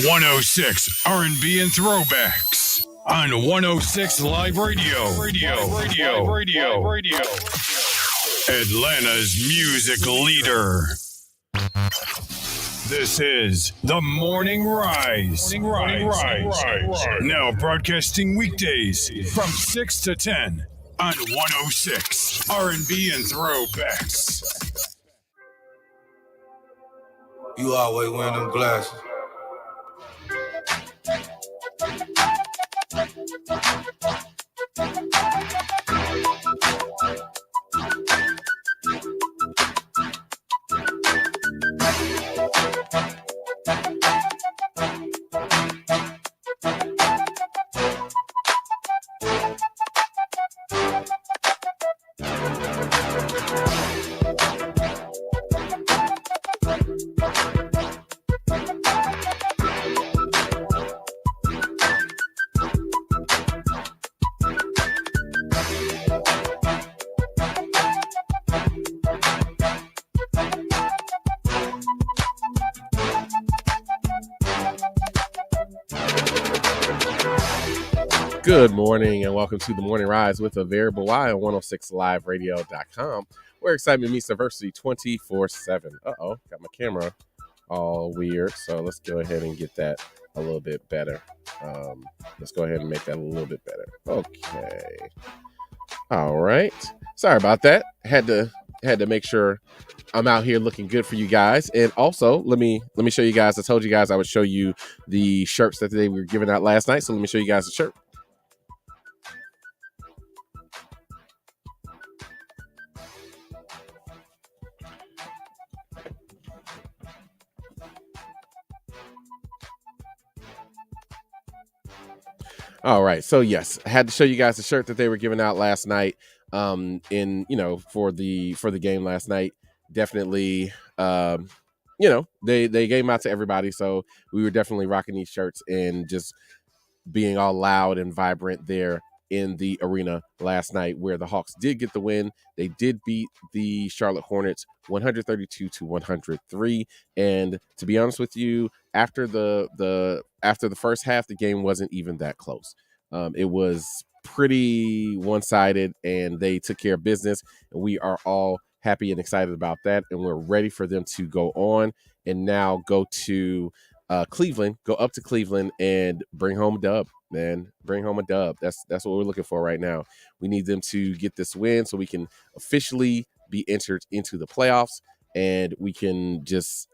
106 R&B and throwbacks on 106 Live Radio. Atlanta's music leader. This is The Morning Rise. Now broadcasting weekdays from 6 to 10 on 106 R&B and throwbacks. You always wearing them glasses. Good morning and welcome to the Morning Rise with a Variable Y on 106liveradio.com, where excitement meets diversity 24/7. Got my camera all weird, so let's go ahead and get that a little bit better. Let's go ahead and make that a little bit better. Okay. All right. Sorry about that. Had to make sure I'm out here looking good for you guys. And also, let me show you guys. I told you guys I would show you the shirts that we were giving out last night. So let me show you guys the shirt. All right. So yes, I had to show you guys the shirt that they were giving out last night. For the game last night. Definitely they gave them out to everybody. So we were definitely rocking these shirts and just being all loud and vibrant there in the arena last night, where the Hawks did get the win. They did beat the Charlotte Hornets 132-103. And to be honest with you, after the first half, the game wasn't even that close. It was pretty one-sided, and they took care of business. And we are all happy and excited about that. And we're ready for them to go on and now go to Cleveland, go up to Cleveland and bring home a dub, man. Bring home a dub. That's what we're looking for right now. We need them to get this win so we can officially be entered into the playoffs, and we can just,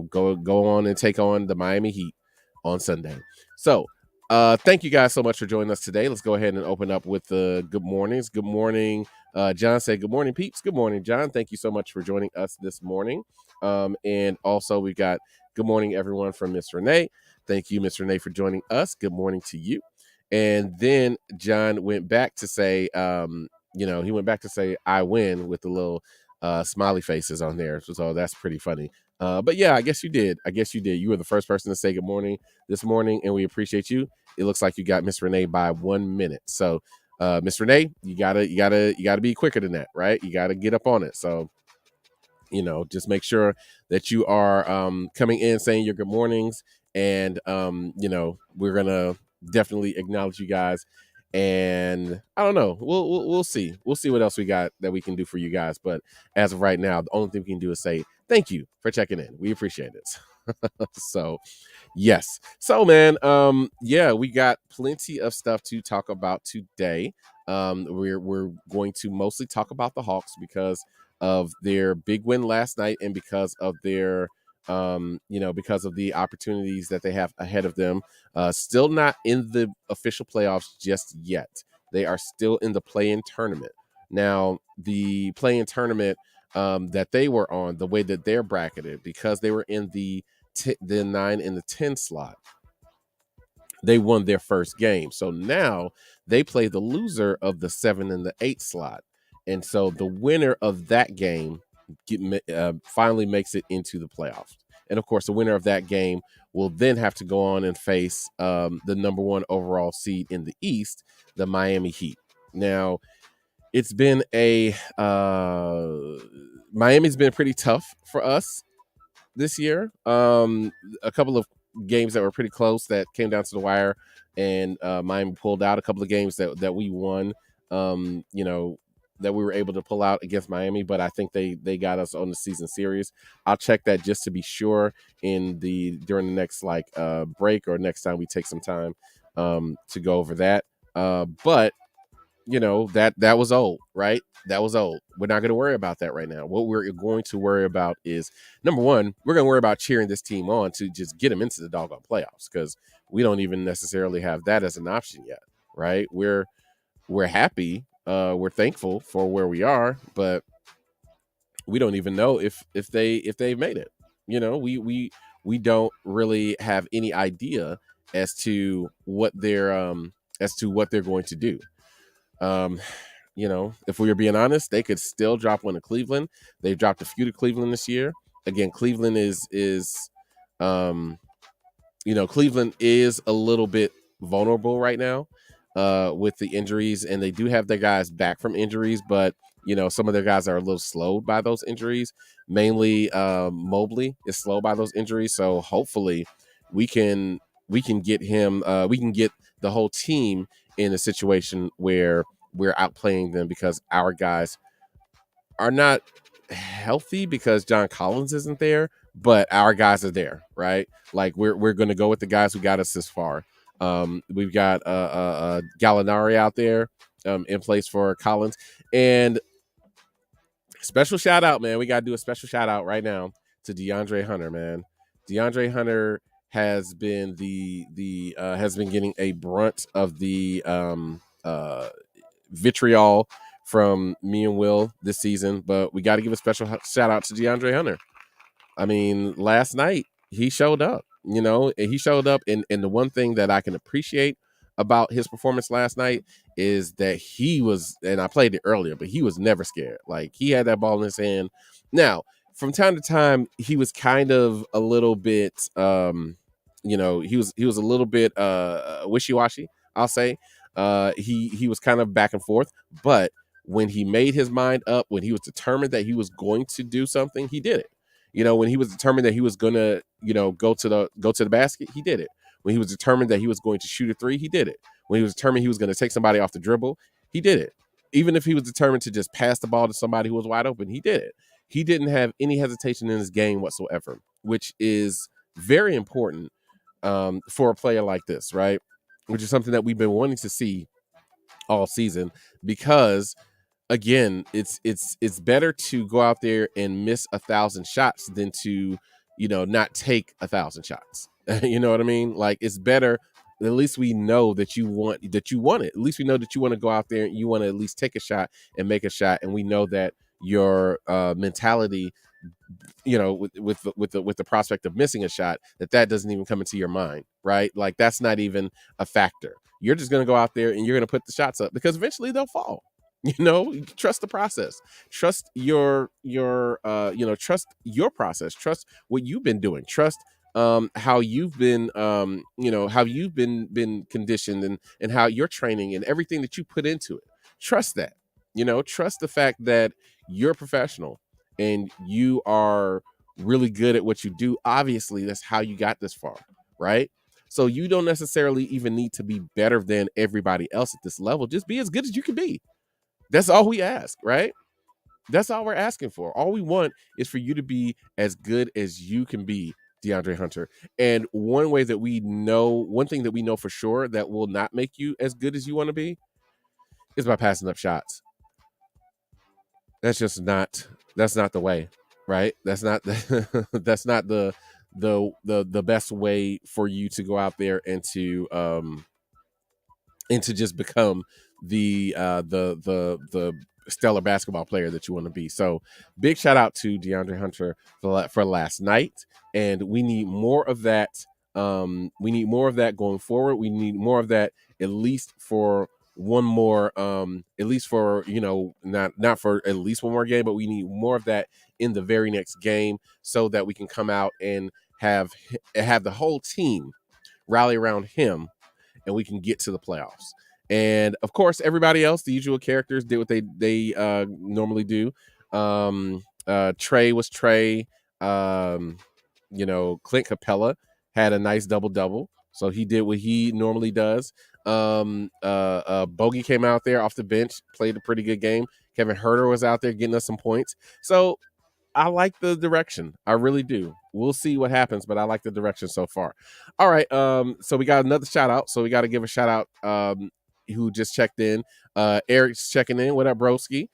go on and take on the Miami Heat on Sunday. So thank you guys so much for joining us today. Let's go ahead and open up with the good mornings. Good morning. John said, good morning, peeps. Good morning, John. Thank you so much for joining us this morning. And also we got good morning, everyone, from Miss Renee. Thank you, Miss Renee, for joining us. Good morning to you. And then John went back to say, he went back to say, I win, with the little smiley faces on there. So that's pretty funny. But yeah, I guess you did. You were the first person to say good morning this morning, and we appreciate you. It looks like you got Miss Renee by 1 minute. So Miss Renee, you gotta be quicker than that, right? You gotta get up on it. So, just make sure that you are coming in saying your good mornings, and we're gonna definitely acknowledge you guys. And I don't know, we'll see what else we got that we can do for you guys. But as of right now, the only thing we can do is say thank you for checking in. We appreciate it. So yes. So man, we got plenty of stuff to talk about today. We're going to mostly talk about the Hawks because of their big win last night, and because of their because of the opportunities that they have ahead of them. Still not in the official playoffs just yet. They are still in the play-in tournament. Now, the play-in tournament that they were on, the way that they're bracketed, because they were in the 9 and the 10 slot, they won their first game. So now they play the loser of the 7 and the 8 slot. And so the winner of that game finally makes it into the playoffs. And of course, the winner of that game will then have to go on and face the number 1 overall seed in the East, the Miami Heat. Now, it's been Miami's been pretty tough for us this year. A couple of games that were pretty close that came down to the wire, and Miami pulled out. A couple of games that we won, that we were able to pull out against Miami, but I think they got us on the season series. I'll check that just to be sure during the next break, or next time we take some time to go over that. But that was old, right? That was old. We're not going to worry about that right now. What we're going to worry about is, number one, we're going to worry about cheering this team on to just get them into the doggone playoffs, because we don't even necessarily have that as an option yet, right? We're happy, we're thankful for where we are, but we don't even know if they've made it. We don't really have any idea as to what they're going to do. If we were being honest, they could still drop one to Cleveland. They've dropped a few to Cleveland this year. Again, Cleveland Cleveland is a little bit vulnerable right now with the injuries, and they do have their guys back from injuries, but some of their guys are a little slowed by those injuries. Mainly Mobley is slowed by those injuries, so hopefully we can get him, we can get the whole team in a situation where we're outplaying them, because our guys are not healthy because John Collins isn't there, but our guys are there, right? Like we're going to go with the guys who got us this far. We've got Gallinari out there in place for Collins, and special shout out, man. We got to do a special shout out right now to DeAndre Hunter, man. DeAndre Hunter has been has been getting a brunt of the vitriol from me and Will this season, but we got to give a special shout out to DeAndre Hunter. I mean, last night he showed up, and he showed up. And the one thing that I can appreciate about his performance last night is that he was, and I played it earlier, but he was never scared. Like, he had that ball in his hand. Now, from time to time, he was kind of a little bit, he was a little bit wishy-washy, I'll say. He was kind of back and forth, but when he made his mind up, when he was determined that he was going to do something, he did it. When he was determined that he was gonna, go to the basket, he did it. When he was determined that he was going to shoot a three, he did it. When he was determined he was going to take somebody off the dribble, he did it. Even if he was determined to just pass the ball to somebody who was wide open, he did it. He didn't have any hesitation in his game whatsoever, which is very important for a player like this, right? Which is something that we've been wanting to see all season, because again, it's better to go out there and miss 1,000 shots than to, not take 1,000 shots. You know what I mean? Like, it's better. At least we know that you want it. At least we know that you want to go out there and you want to at least take a shot and make a shot. And we know that your mentality, with the prospect of missing a shot, that doesn't even come into your mind, right? Like, that's not even a factor. You're just going to go out there and you're going to put the shots up, because eventually they'll fall. Trust the process, trust your trust your process, trust what you've been doing, trust how you've been been conditioned, and how you're training and everything that you put into it. Trust that. Trust the fact that you're a professional and you are really good at what you do. Obviously, that's how you got this far, right? So you don't necessarily even need to be better than everybody else at this level. Just be as good as you can be. That's all we ask, right? That's all we're asking for. All we want is for you to be as good as you can be, DeAndre Hunter. And one thing that we know for sure that will not make you as good as you want to be is by passing up shots. That's not the way, right? That's not that's not the best way for you to go out there and to just become the stellar basketball player that you want to be. So big shout out to DeAndre Hunter for last night, and we need more of that. We need more of that going forward. We need more of that at least for one more, at least for not for at least one more game, but we need more of that in the very next game, so that we can come out and have the whole team rally around him, and we can get to the playoffs. And of course, everybody else, the usual characters, did what they normally do. Trey was Trey. Clint Capella had a nice double-double. So he did what he normally does. Bogey came out there off the bench, played a pretty good game. Kevin Herter was out there getting us some points. So I like the direction. I really do. We'll see what happens, but I like the direction so far. All right. So we got another shout out. So we got to give a shout out who just checked in. Eric's checking in. What up, broski?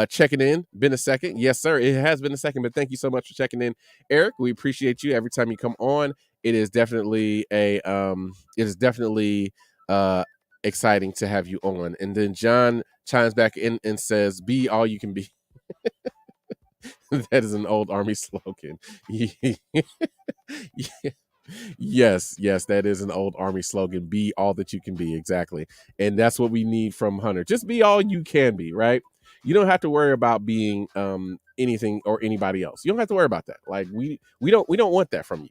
Checking in. Been a second. Yes, sir. It has been a second, but thank you so much for checking in, Eric. We appreciate you every time you come on. It is definitely exciting to have you on. And then John chimes back in and says, "Be all you can be." That is an old Army slogan. Yes, that is an old Army slogan. Be all that you can be. Exactly. And that's what we need from Hunter. Just be all you can be, right? You don't have to worry about being anything or anybody else. You don't have to worry about that. Like we don't want that from you,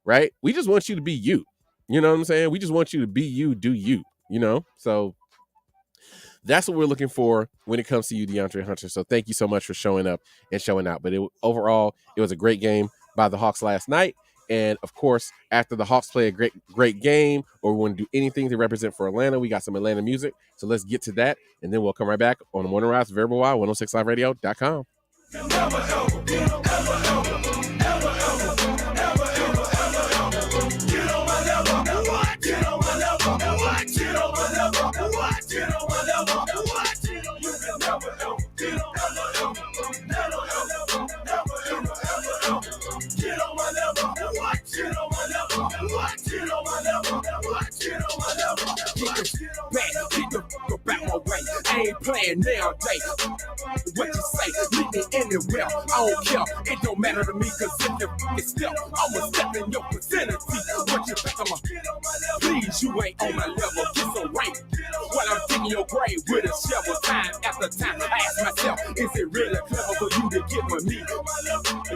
right? We just want you to be you. You know what I'm saying? We just want you to be you, do you, So that's what we're looking for when it comes to you, DeAndre Hunter. So thank you so much for showing up and showing out. But overall, it was a great game by the Hawks last night. And of course, after the Hawks play a great game, or we want to do anything to represent for Atlanta, we got some Atlanta music. So let's get to that. And then we'll come right back on the Morning Rise, Variable Y, 106liveradio.com. I ain't playing nowadays. What you say, meet me anywhere. I don't care, it don't matter to me, cause if you fucking step, I'ma step in your vicinity. What you think I'ma please, you ain't on my level, get some rank. While I'm digging your grave with a shovel, time after time, I ask myself, is it really clever for you to get with me?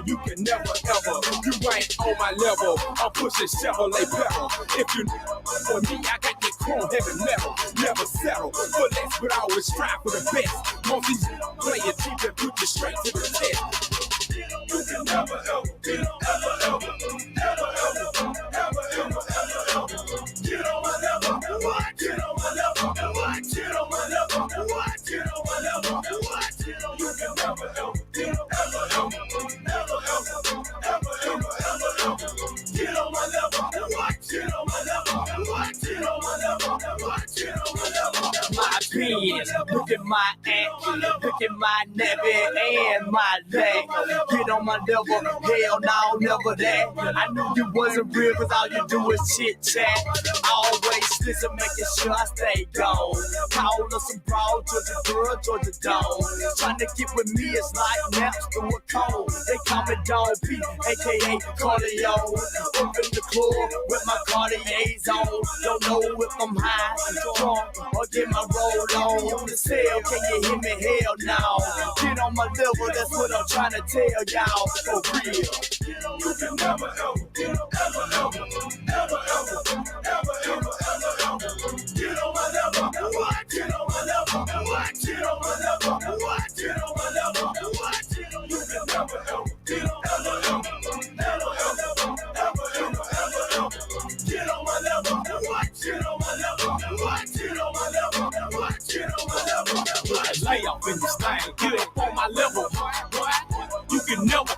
You can never ever, you ain't on my level. I'm pushing Chevrolet pedal. If you for me, I got that chrome heavy metal, never settle. For less, but I always strive for the best. Most these play it cheap and put you straight to the test. You can never ever, get on my level, what? Get on my level, what? Get on my level, what? Get on my level, what? You can never ever, get on my level, what? Get on my level, what? Get on my level, what? Get on my level. My opinion, look at my action, look at my nappy and my leg. Get on my level, hell no, never that. I knew you wasn't real, cause all you do is chit chat. Always listen, making sure I stay gone. Call us some broad, Georgia girl, Georgia Dome. Trying to get with me is like naps through a cold. They call me Don P, aka Cardio. Up in the club with my Cartiers on. Don't know if I'm high, drunk, or get my roll on the cell. Can you hear me? Hell no. Get on my level, that's what I'm trying to tell y'all. For real. You can never ever, get on my level, what? Get on my level, what? Get on my level, what? Get on my level, what? You can never ever, get on my level, get on my level, what? Get on my level, what? Get on my level, what? Get on my level, what? Lay up in this thing, get up on my level, you can never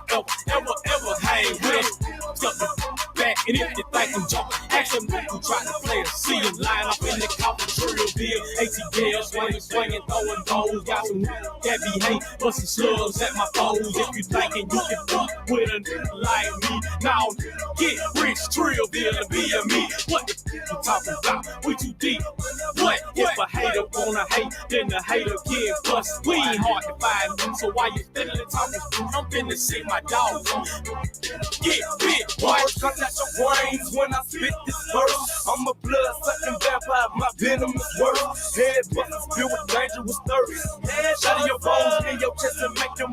ever hang with something back. And if you think I'm joking, ask them who try to play it. See them line up in the coffin, trill deal. ATL swinging, throwing those. Got some that be hate, busting slugs at my foes. If you thinking you can fuck with a nigga like me, now get rich, trill deal and be a me. What the f you talking about? We too deep. What if a hater wanna hate, then the hater get bust. We ain't hard to find, so why you steadily talking? I'm finna see my dogs on. Get bit, boy. Cut out your brains when I spit this verse. I'm a blood-sucking vampire, my venom is worse. Head busters filled with dangerous thirst. Shut your bones in your chest and make your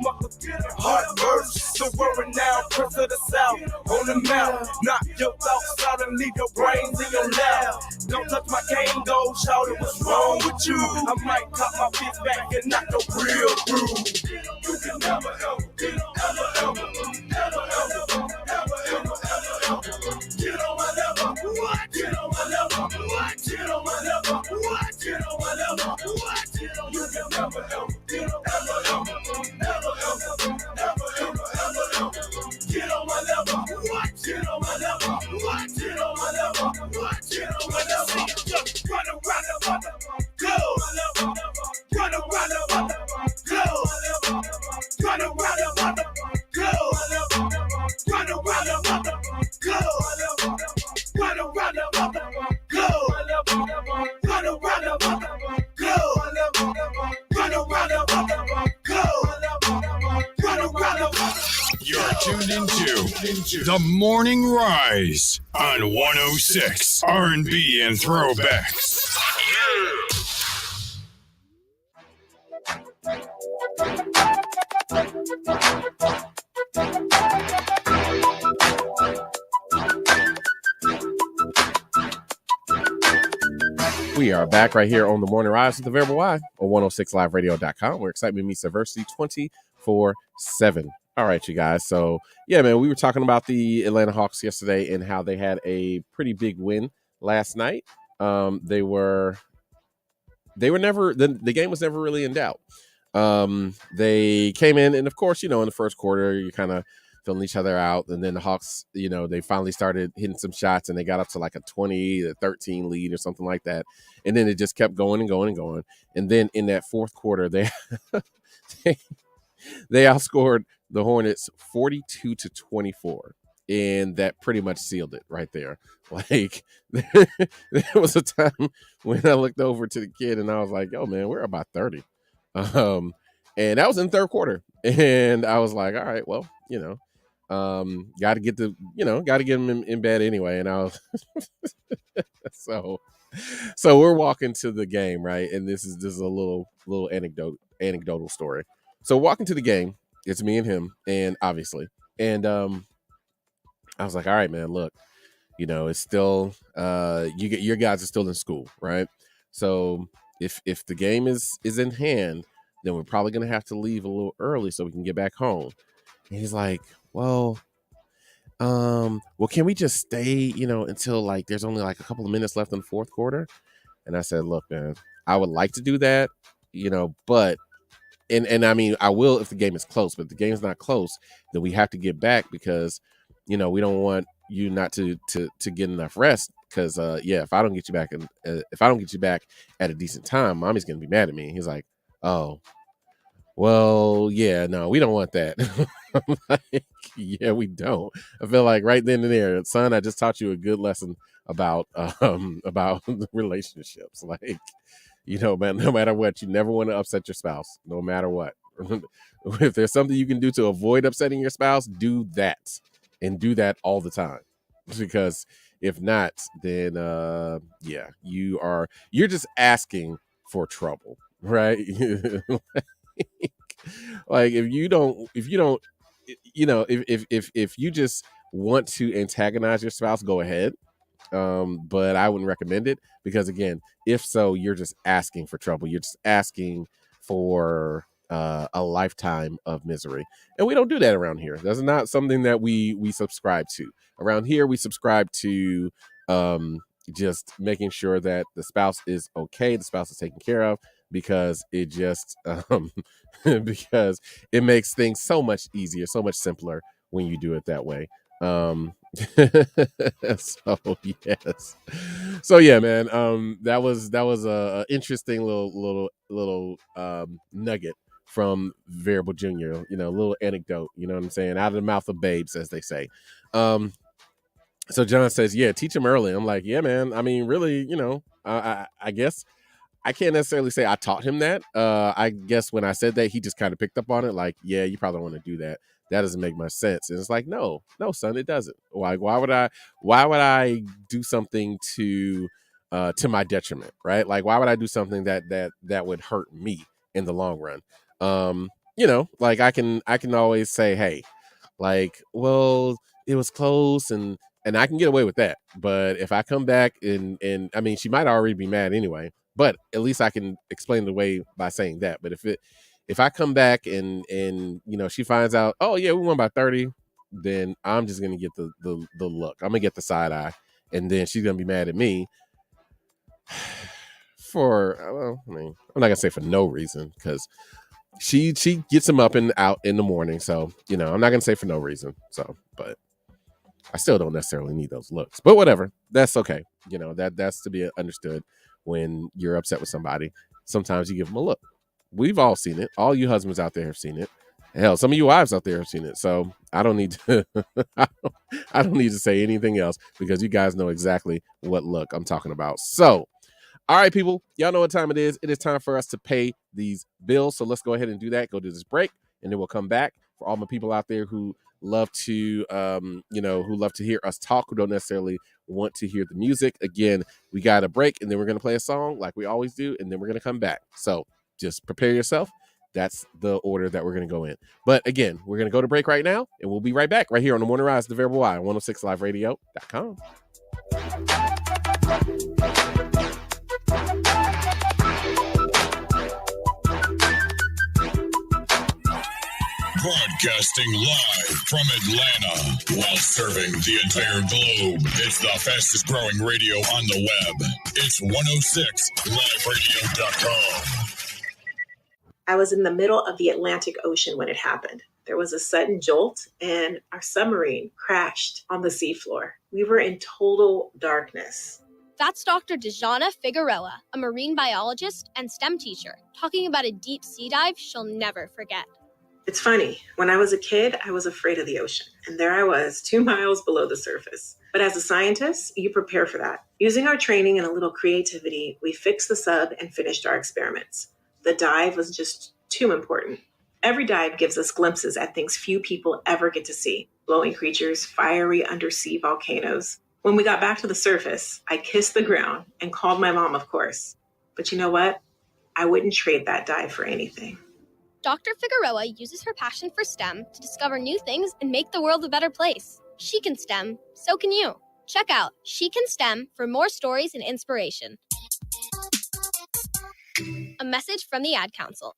heart burst. So worry now, Prince of the South, on the mouth. Knock your thoughts out and leave your brains in your lap. Don't touch my cane, go shout it, what's wrong with you? I might cut my fist back and knock your real through. You can never ever, get on my level. tuned into The Morning Rise on 106 R&B and Throwbacks. We are back right here on The Morning Rise with the Variable Y on 106liveradio.com, where excitement meets diversity 24/7. All right, you guys. So, yeah, man, we were talking about the Atlanta Hawks yesterday and how they had a pretty big win last night. They were never, the game was never really in doubt. They came in, and of course, in the first quarter, you kind of filling each other out, and then the Hawks, they finally started hitting some shots, and they got up to like a 20-13 lead or something like that, and then it just kept going and going and going, and then in that fourth quarter, they they outscored the Hornets 42-24, and that pretty much sealed it right there. Like, there was a time when I looked over to the kid, and I was like, "Yo, man, we're about 30." And that was in the third quarter, and I was like, all right, well, got to get him in bed anyway. And I was so we're walking to the game, right? And this is a little anecdotal story. So walking to the game, it's me and him, and obviously, and I was like, all right, man, look, it's still your guys are still in school, right? So if the game is in hand, then we're probably gonna have to leave a little early so we can get back home. And he's like, well, can we just stay, until like there's only like a couple of minutes left in the fourth quarter? And I said, look, man, I would like to do that, but and I mean, I will if the game is close, but if the game's not close, then we have to get back because, we don't want you not to get enough rest. Because if I don't get you back at a decent time, mommy's gonna be mad at me. He's like, oh, well, yeah, no, we don't want that. I'm like, yeah, we don't. I feel like right then and there, son, I just taught you a good lesson about relationships. Like, man, no matter what, you never want to upset your spouse, no matter what. If there's something you can do to avoid upsetting your spouse, do that, and do that all the time. Because if not, then you're just asking for trouble, right? Like if you just want to antagonize your spouse, go ahead. But I wouldn't recommend it because, again, if so, you're just asking for trouble. You're just asking for a lifetime of misery, and we don't do that around here. That's not something that we subscribe to. Around here, we subscribe to just making sure that the spouse is okay, the spouse is taken care of, because it just because it makes things so much easier, so much simpler when you do it that way. So yeah, man, that was a interesting little nugget from Variable Junior, a little anecdote, you know what I'm saying, out of the mouth of babes, as they say. So John says, yeah, teach him early. I'm like, yeah, man, I mean, really, I guess I can't necessarily say I taught him that. I guess when I said that, he just kind of picked up on it. Like, yeah, you probably want to do that. That doesn't make much sense. And it's like, no, son, it doesn't. Like, why would I do something to my detriment, right? Like, why would I do something that would hurt me in the long run? Like I can always say, hey, like, well, it was close, and I can get away with that. But if I come back and I mean, she might already be mad anyway, but at least I can explain the way by saying that. But if I come back and she finds out, oh yeah, we won by 30, then I'm just gonna get the look. I'm gonna get the side eye, and then she's gonna be mad at me for, I mean, I'm not gonna say for no reason, because she gets him up and out in the morning. So, I'm not gonna say for no reason. So, but I still don't necessarily need those looks, but whatever. That's okay. That's to be understood. When you're upset with somebody, sometimes you give them a look. We've all seen it. All you husbands out there have seen it. Hell, some of you wives out there have seen it. So I don't need to I don't need to say anything else, because you guys know exactly what look I'm talking about. So, all right, people, y'all know what time it is. It is time for us to pay these bills. So let's go ahead and do that. Go do this break, and then we'll come back. For all my people out there who love to, who love to hear us talk, who don't necessarily want to hear the music. Again, we got a break, and then we're going to play a song like we always do, and then we're going to come back. So just prepare yourself. That's the order that we're going to go in. But again, we're going to go to break right now, and we'll be right back right here on The Morning Rise, The Variable Y, 106liveradio.com. Broadcasting live from Atlanta while serving the entire globe. It's the fastest growing radio on the web. It's 106liveradio.com. I was in the middle of the Atlantic Ocean when it happened. There was a sudden jolt and our submarine crashed on the seafloor. We were in total darkness. That's Dr. Dejana Figueroa, a marine biologist and STEM teacher, talking about a deep sea dive she'll never forget. It's funny, when I was a kid, I was afraid of the ocean. And there I was, 2 miles below the surface. But as a scientist, you prepare for that. Using our training and a little creativity, we fixed the sub and finished our experiments. The dive was just too important. Every dive gives us glimpses at things few people ever get to see. Glowing creatures, fiery undersea volcanoes. When we got back to the surface, I kissed the ground and called my mom, of course. But you know what? I wouldn't trade that dive for anything. Dr. Figueroa uses her passion for STEM to discover new things and make the world a better place. She can STEM, so can you. Check out She Can STEM for more stories and inspiration. A message from the Ad Council.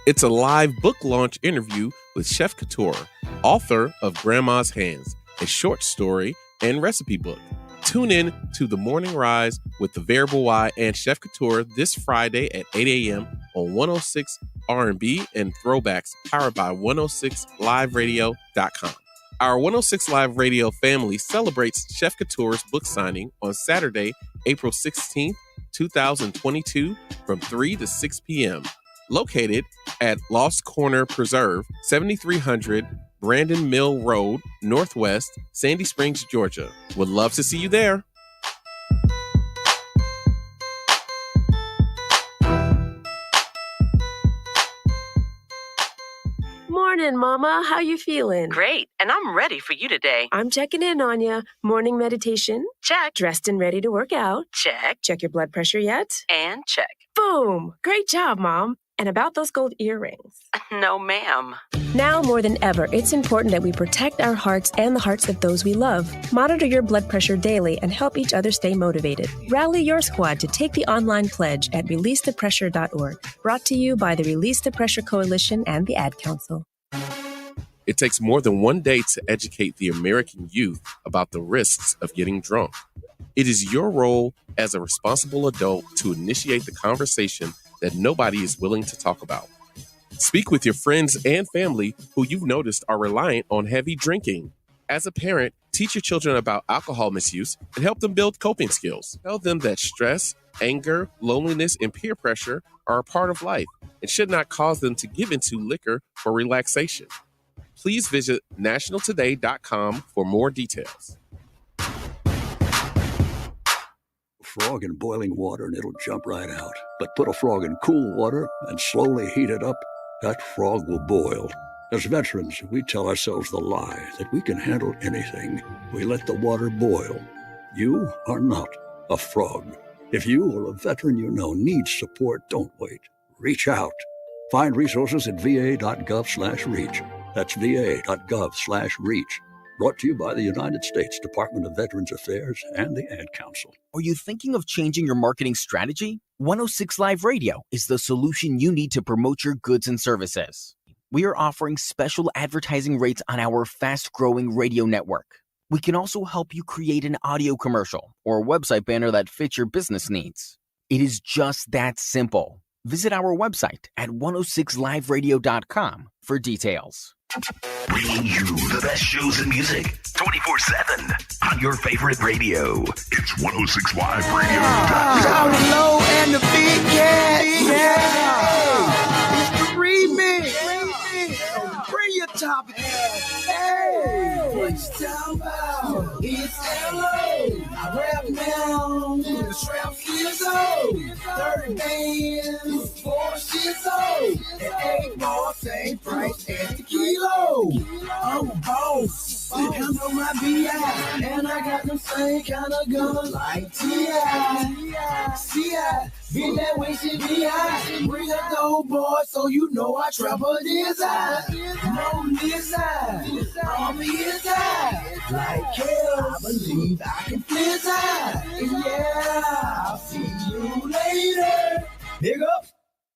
It's a live book launch interview with Chef Couture, author of Grandma's Hands, a short story and recipe book. Tune in to The Morning Rise with The Variable Y and Chef Couture this Friday at 8 a.m. on 106 R&B and Throwbacks, powered by 106liveradio.com. Our 106 Live Radio family celebrates Chef Couture's book signing on Saturday, April 16th, 2022 from 3 to 6 p.m. Located at Lost Corner Preserve, 7300 Brandon Mill Road, Northwest, Sandy Springs, Georgia. Would love to see you there. Morning, Mama. How you feeling? Great, and I'm ready for you today. I'm checking in on you. Morning meditation? Check. Dressed and ready to work out? Check. Check your blood pressure yet? And check. Boom! Great job, Mom. And about those gold earrings? No, ma'am. Now more than ever, it's important that we protect our hearts and the hearts of those we love. Monitor your blood pressure daily and help each other stay motivated. Rally your squad to take the online pledge at releasethepressure.org. Brought to you by the Release the Pressure Coalition and the Ad Council. It takes more than one day to educate the American youth about the risks of getting drunk. It is your role as a responsible adult to initiate the conversation that nobody is willing to talk about. Speak with your friends and family who you've noticed are reliant on heavy drinking. As a parent, teach your children about alcohol misuse and help them build coping skills. Tell them that stress, anger, loneliness, and peer pressure are a part of life and should not cause them to give into liquor for relaxation. Please visit nationaltoday.com for more details. Frog in boiling water and it'll jump right out. But put a frog in cool water and slowly heat it up, that frog will boil. As veterans, we tell ourselves the lie that we can handle anything. We let the water boil. You are not a frog. If you or a veteran you know needs support, don't wait. Reach out. Find resources at va.gov/reach. That's va.gov/reach. Brought to you by the United States Department of Veterans Affairs and the Ad Council. Are you thinking of changing your marketing strategy? 106 Live Radio is the solution you need to promote your goods and services. We are offering special advertising rates on our fast-growing radio network. We can also help you create an audio commercial or a website banner that fits your business needs. It is just that simple. Visit our website at 106liveradio.com for details. Bringing you the best shows and music 24/7 on your favorite radio. It's 106 Live Radio. Shout low and the big cat. Yeah. It's the remix. Bring your top. Hey. What you talking about? It's L.O. I rap now. The strap years old. 30 bands. old boy, so you know I travel this side. On this side, on this side. Like hell, I believe I can fly side. And yeah, I'll see you later. Big up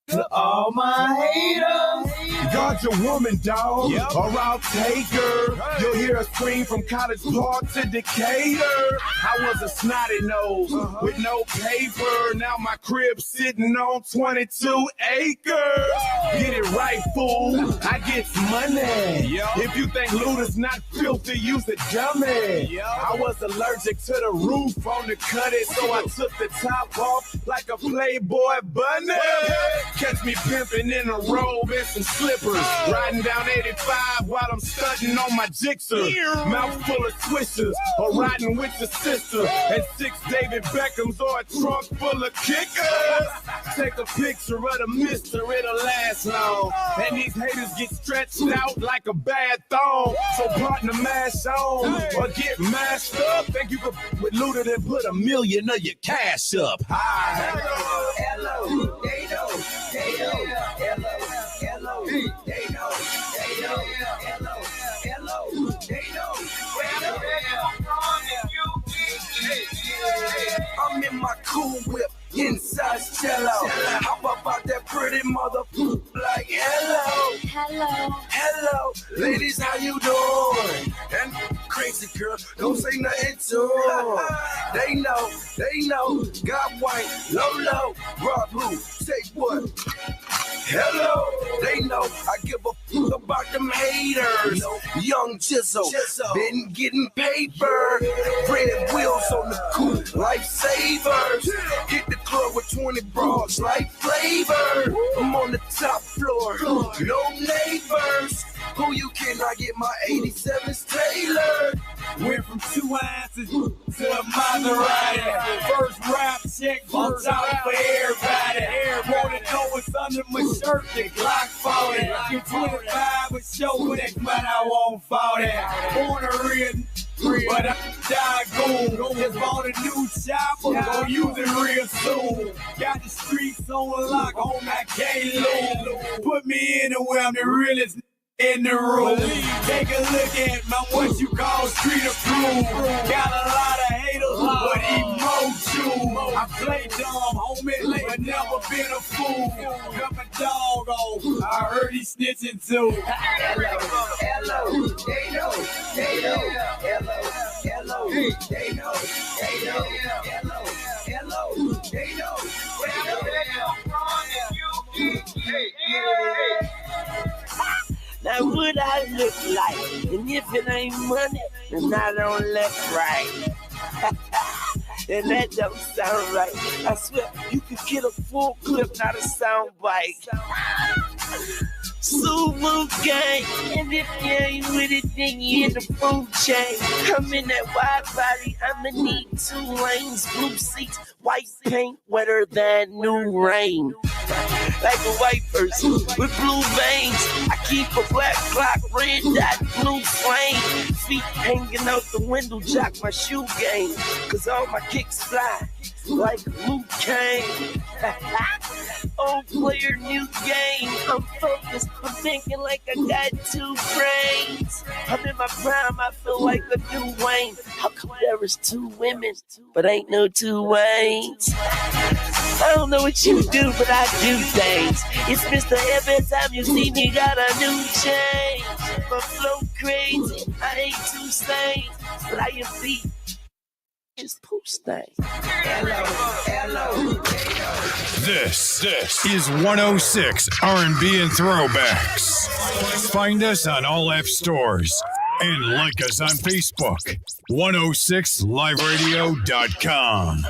to all my haters. Guard your woman, dog, or I'll take her. You'll hear her scream from College Park to Decatur. I was a snotty nose with no paper. Now my crib's sitting on 22 acres. Get it right, fool. I get money. If you think loot is not filthy, use a dummy. I was allergic to the roof on the cutty, so I took the top off like a Playboy bunny. Catch me pimping in a robe and some slippers, riding down 85 while I'm stunting on my jigsaw. Mouth full of swishers, or riding with your sister, and 6 David Beckhams or a trunk full of kickers. Take a picture of the mister, it'll last long, and these haters get stretched out like a bad thong. So partner mash on, or get mashed up. Think you could with Luda then put $1 million of your cash up. Hi. Hello, they know, hello, hello, they know, hello, they know. I'm in my cool whip, inside cello. Hop up out that pretty mother like hello, ladies, how you doing? And crazy girl, don't say nothing to them. They know, got white, low, rock blue, say what? Hello, they know I give a fuck about them haters. Young Jizzle, been getting paper. Red wheels on the coupe, lifesavers. Hit the club with 20 bras like flavor. I'm on the top floor, no neighbors. Who you can I get my 87s tailored? Went from 2 ounces to a Maserati. First rap check, on top for everybody. Wanna know what's under my shirt? The Glock 40. You 25 with show with that, but I won't fall that. Born a real, but I'm doggone. Just bought a new chopper, gonna use it real soon. Got the streets on lock, on that K-Lo. Put me anywhere, I'm the realest in the room. Take a look at my what you call street approved. Got a lot of haters, but emotional. I play dumb, homie, but never been a fool. Cut my dog off, I heard he snitching too. Hello, they know, hello, they know, hello, they know. Now what I look like, and if it ain't money, then I don't look right. And that don't sound right. I swear, you could get a full clip, not a sound bite. Sumo gang, and if you ain't with it, then you in the food chain. I'm in that wide body, I'ma need 2 lanes, blue seats, white paint, wetter than new rain. Like a white person with blue veins, I keep a black clock, red dot, blue flame. Feet hanging out the window, jock my shoe game, cause all my kicks fly like Luke Kane. Old player, new game. I'm focused, I'm thinking like I got 2 brains. I'm in my prime, I feel like a new Wayne. How come there is 2 women, but ain't no 2 Waynes? I don't know what you do, but I do things. It's Mr. Every time you see me, got a new change. My flow crazy, I ain't too sane, but I am beat. Just post things. Hello. This is 106 R&B and Throwbacks. Find us on all app stores and like us on Facebook. 106liveradio.com.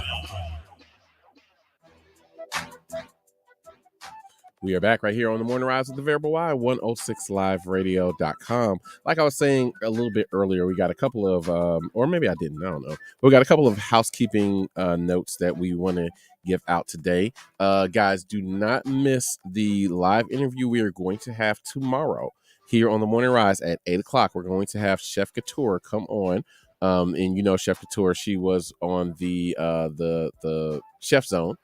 We are back right here on the Morning Rise with the Variable Y, 106liveradio.com. Like I was saying a little bit earlier, we got a couple of, or maybe I didn't, I don't know. We got a couple of housekeeping notes that we want to give out today. Guys, do not miss the live interview we are going to have tomorrow here on the Morning Rise at 8 o'clock. We're going to have Chef Couture come on. And you know Chef Couture, she was on the Chef Zone.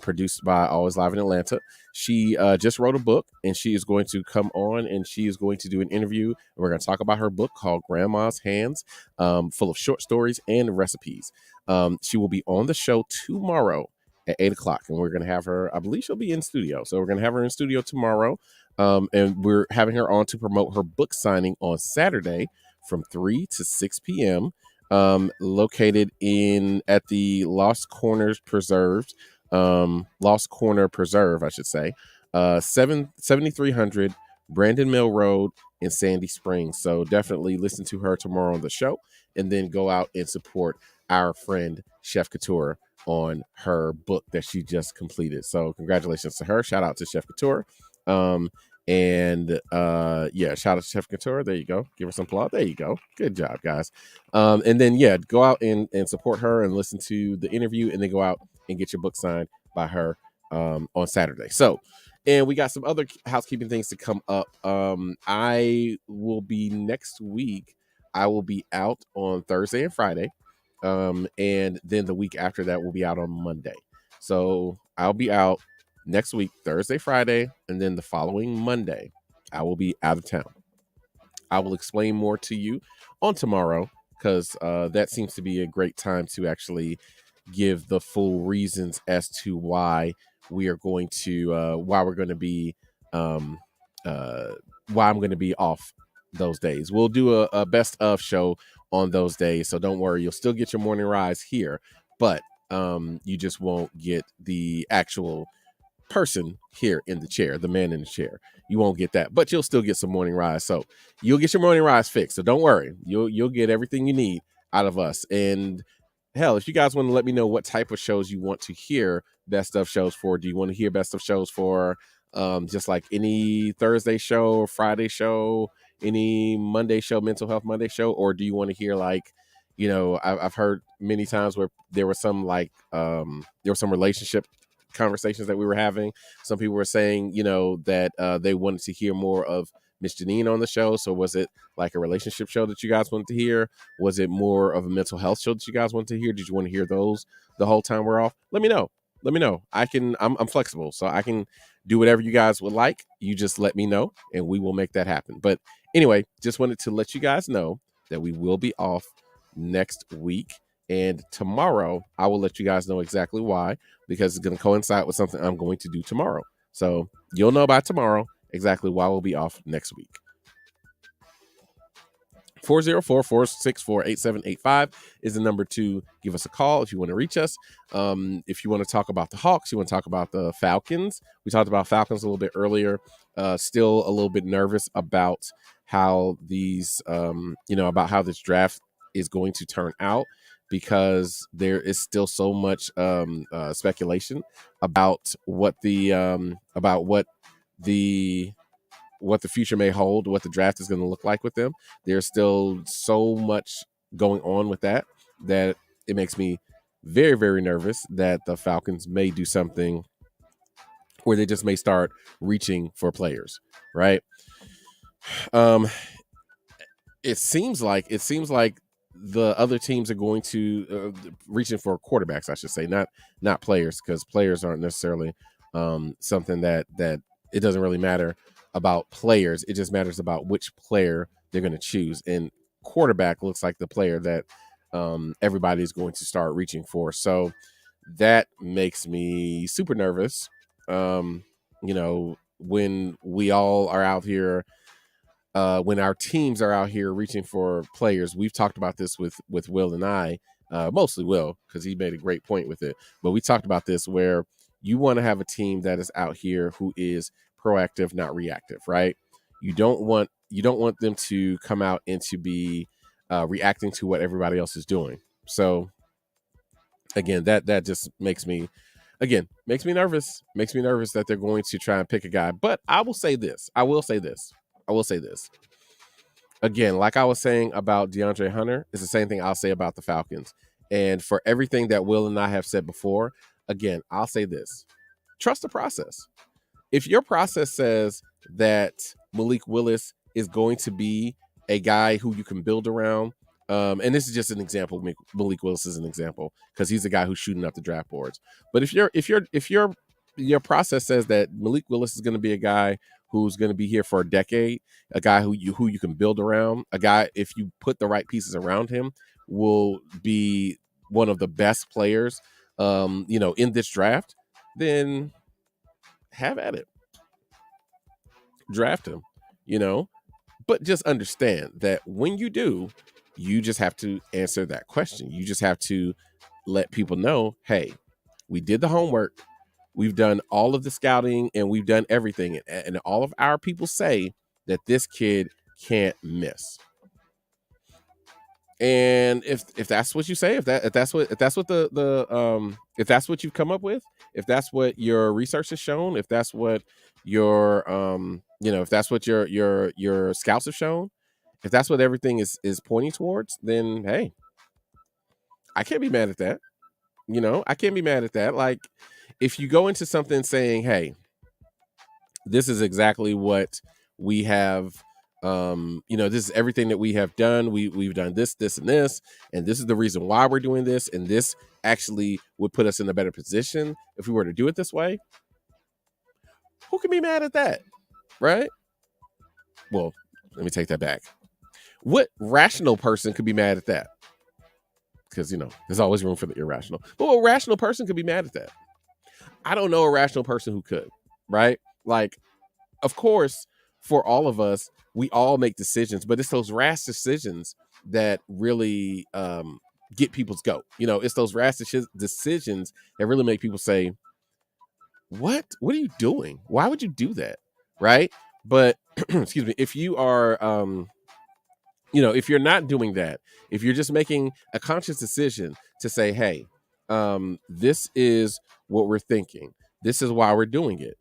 produced by Always Live in Atlanta. She just wrote a book, and she is going to come on and she is going to do an interview. And we're going to talk about her book called Grandma's Hands, full of short stories and recipes. She will be on the show tomorrow at 8 o'clock, and we're going to have her, I believe she'll be in studio. So we're going to have her in studio tomorrow. And we're having her on to promote her book signing on Saturday from 3 to 6 p.m. Located at the Lost Corner Preserve, I should say, 7300 Brandon Mill Road in Sandy Springs. So definitely listen to her tomorrow on the show, and then go out and support our friend Chef Couture on her book that she just completed. So congratulations to her. Shout out to Chef Couture. Shout out to Chef Couture. There you go. Give her some applause. There you go. Good job, guys. And then go out and support her and listen to the interview, and then go out and get your book signed by her on Saturday. So, and we got some other housekeeping things to come up. I will be next week. I will be out on Thursday and Friday. And then the week after that will be out on Monday. So I'll be out next week, Thursday, Friday, and then the following Monday, I will be out of town. I will explain more to you on tomorrow, because that seems to be a great time to actually give the full reasons as to why we are going to, why I'm going to be off those days. We'll do a best of show on those days, so don't worry. You'll still get your morning rise here, but you just won't get the actual person here in the chair, the man in the chair. You won't get that, but you'll still get some morning rise. So you'll get your morning rise fixed. So don't worry. You'll get everything you need out of us. And hell, if you guys want to let me know what type of shows you want to hear best of shows for, do you want to hear best of shows for just like any Thursday show or Friday show, any Monday show, Mental Health Monday show, or do you want to hear like, I've heard many times where there was some relationship conversations that we were having. Some people were saying, that they wanted to hear more of Miss Janine on the show. So was it like a relationship show that you guys wanted to hear? Was it more of a mental health show that you guys wanted to hear? Did you want to hear those the whole time we're off? Let me know. I'm flexible, so I can do whatever you guys would like. You just let me know and we will make that happen. But anyway, just wanted to let you guys know that we will be off next week. And tomorrow, I will let you guys know exactly why, because it's going to coincide with something I'm going to do tomorrow. So you'll know by tomorrow exactly why we'll be off next week. 404-464-8785 is the number to give us a call if you want to reach us. If you want to talk about the Hawks, you want to talk about the Falcons. We talked about Falcons a little bit earlier. Still a little bit nervous about how these, about how this draft is going to turn out, because there is still so much speculation about what the future may hold, what the draft is going to look like with them. There's still so much going on with that it makes me very, very nervous that the Falcons may do something where they just may start reaching for players, right? It seems like the other teams are going to reaching for quarterbacks, I should say, not players, because players aren't necessarily something that it doesn't really matter about players. It just matters about which player they're going to choose. And quarterback looks like the player that everybody's going to start reaching for. So that makes me super nervous. When we all are out here, when our teams are out here reaching for players. We've talked about this with Will and I, mostly Will, because he made a great point with it. But we talked about this where you want to have a team that is out here who is proactive, not reactive, right? You don't want them to come out and to be reacting to what everybody else is doing. So again, that just makes me nervous. Makes me nervous that they're going to try and pick a guy. But I will say this. Again, like I was saying about DeAndre Hunter, it's the same thing I'll say about the Falcons. And for everything that Will and I have said before, again, I'll say this. Trust the process. If your process says that Malik Willis is going to be a guy who you can build around, And this is just an example. Malik Willis is an example because he's the guy who's shooting up the draft boards. But if your process says that Malik Willis is going to be a guy who's going to be here for a decade, a guy who you can build around, a guy, if you put the right pieces around him, will be one of the best players, in this draft, then have at it. Draft him, but just understand that when you do, you just have to answer that question. You just have to let people know, hey, we did the homework. We've done all of the scouting and we've done everything. And all of our people say that this kid can't miss. And if that's what you say, if that's what you've come up with, if that's what your research has shown, if that's what your if that's what your scouts have shown, if that's what everything is pointing towards, then hey, I can't be mad at that. I can't be mad at that. Like, if you go into something saying, hey, this is exactly what we have, this is everything that we have done. We've done this, and this, and this is the reason why we're doing this, and this actually would put us in a better position if we were to do it this way. Who can be mad at that? Right? Well, let me take that back. What rational person could be mad at that? Because, there's always room for the irrational. But what rational person could be mad at that? I don't know a rational person who could, right? Like, of course, for all of us, we all make decisions, but it's those rash decisions that really get people's goat. It's those rash decisions that really make people say, what are you doing? Why would you do that? Right? But excuse me, if you are if you're not doing that, if you're just making a conscious decision to say, hey, this is what we're thinking, this is why we're doing it,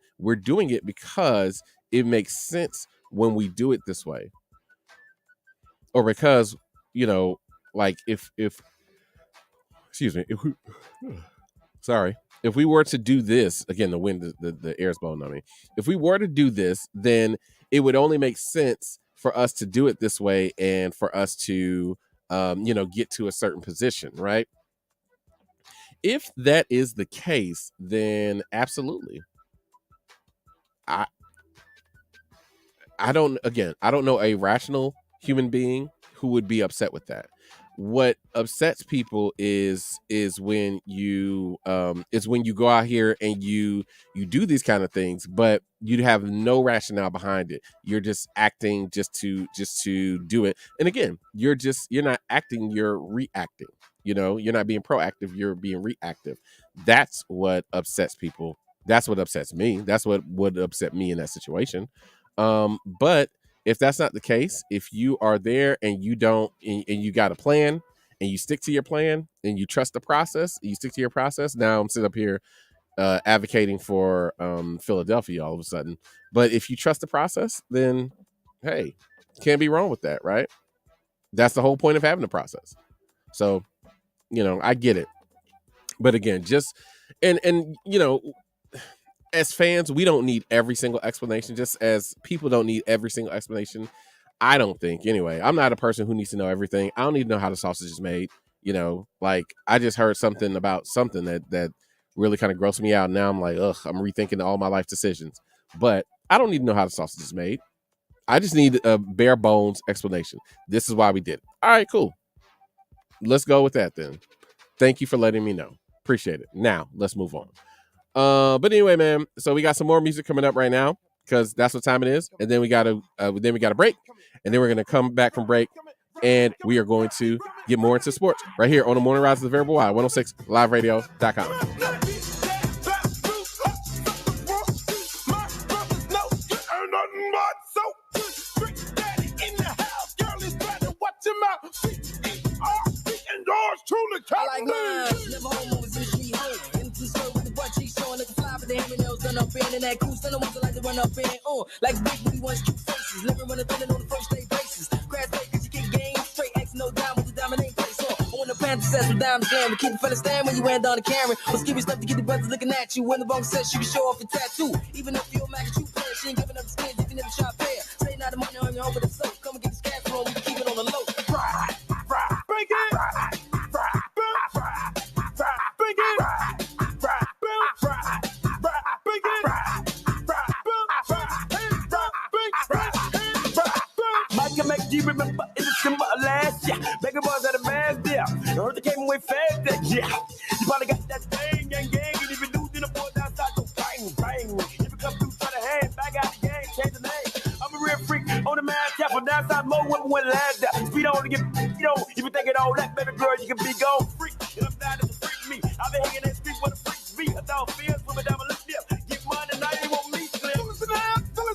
because it makes sense when we do it this way, or because like if we were to do this again, the wind, the air is blowing on me. If we were to do this, then it would only make sense for us to do it this way and for us to get to a certain position, right? If that is the case, then absolutely. I don't know a rational human being who would be upset with that. What upsets people is when you go out here and you do these kind of things, but you have no rationale behind it. You're just acting just to do it. And again, you're not acting, you're reacting. You're not being proactive, you're being reactive. That's what upsets people. That's what upsets me. That's what would upset me in that situation. But if that's not the case, if you are there and you don't, and you got a plan and you stick to your plan and you trust the process, and you stick to your process. Now I'm sitting up here advocating for Philadelphia all of a sudden. But if you trust the process, then hey, can't be wrong with that, right? That's the whole point of having the process. So, I get it. But again, just and as fans, we don't need every single explanation, just as people don't need every single explanation. I don't think, anyway. I'm not a person who needs to know everything. I don't need to know how the sausage is made. Like, I just heard something about something that really kind of grossed me out. Now I'm like, ugh, I'm rethinking all my life decisions. But I don't need to know how the sausage is made. I just need a bare bones explanation. This is why we did it. All right, cool. Let's go with that then. Thank you for letting me know. Appreciate it. Now, let's move on. But anyway, man, so we got some more music coming up right now because that's what time it is. And then we got a break, and then we're going to come back from break, and we are going to get more into sports right here on the Morning Rise of the Variable Y, 106liveradio.com. Truly, I like mine. Never home was usually home. Into skirt with the butt cheeks showing like a fly with the hammer nails done up in. And that cool son of ones like to run up in. Like big booty ones, cute faces. Living running on the first day basis. Crash play, cause you get game straight. X no dime with the diamond place on. When the Panthers says some diamonds glamour. Keep the fella stand when you land on the camera. Or skip your stuff to get the brothers looking at you. When the bone says you can show off your tattoo. Even if you're a Mac and true player, she ain't giving up the skins if you never shot fair. Say not the money on your own, but it's so. Come and get this cash roll, we can keep it on the low. Ride. Do you remember in December of last year? Baby boys had a mass deal. I heard they came away fast that year. You probably got that thing, gang, and if you do, then the boys outside go bang, bang. If you come through, try to hang, back out the game, change the name. I'm a real freak on the mad cap, but downside more women went last down. Speed on to get, if you think it all that, baby girl, you can be gone freak. And I'm down to freak me. I've been hanging that street where the freaks be. I thought fears, women down my lip. Get money, now you want me to live. Listen now, come on.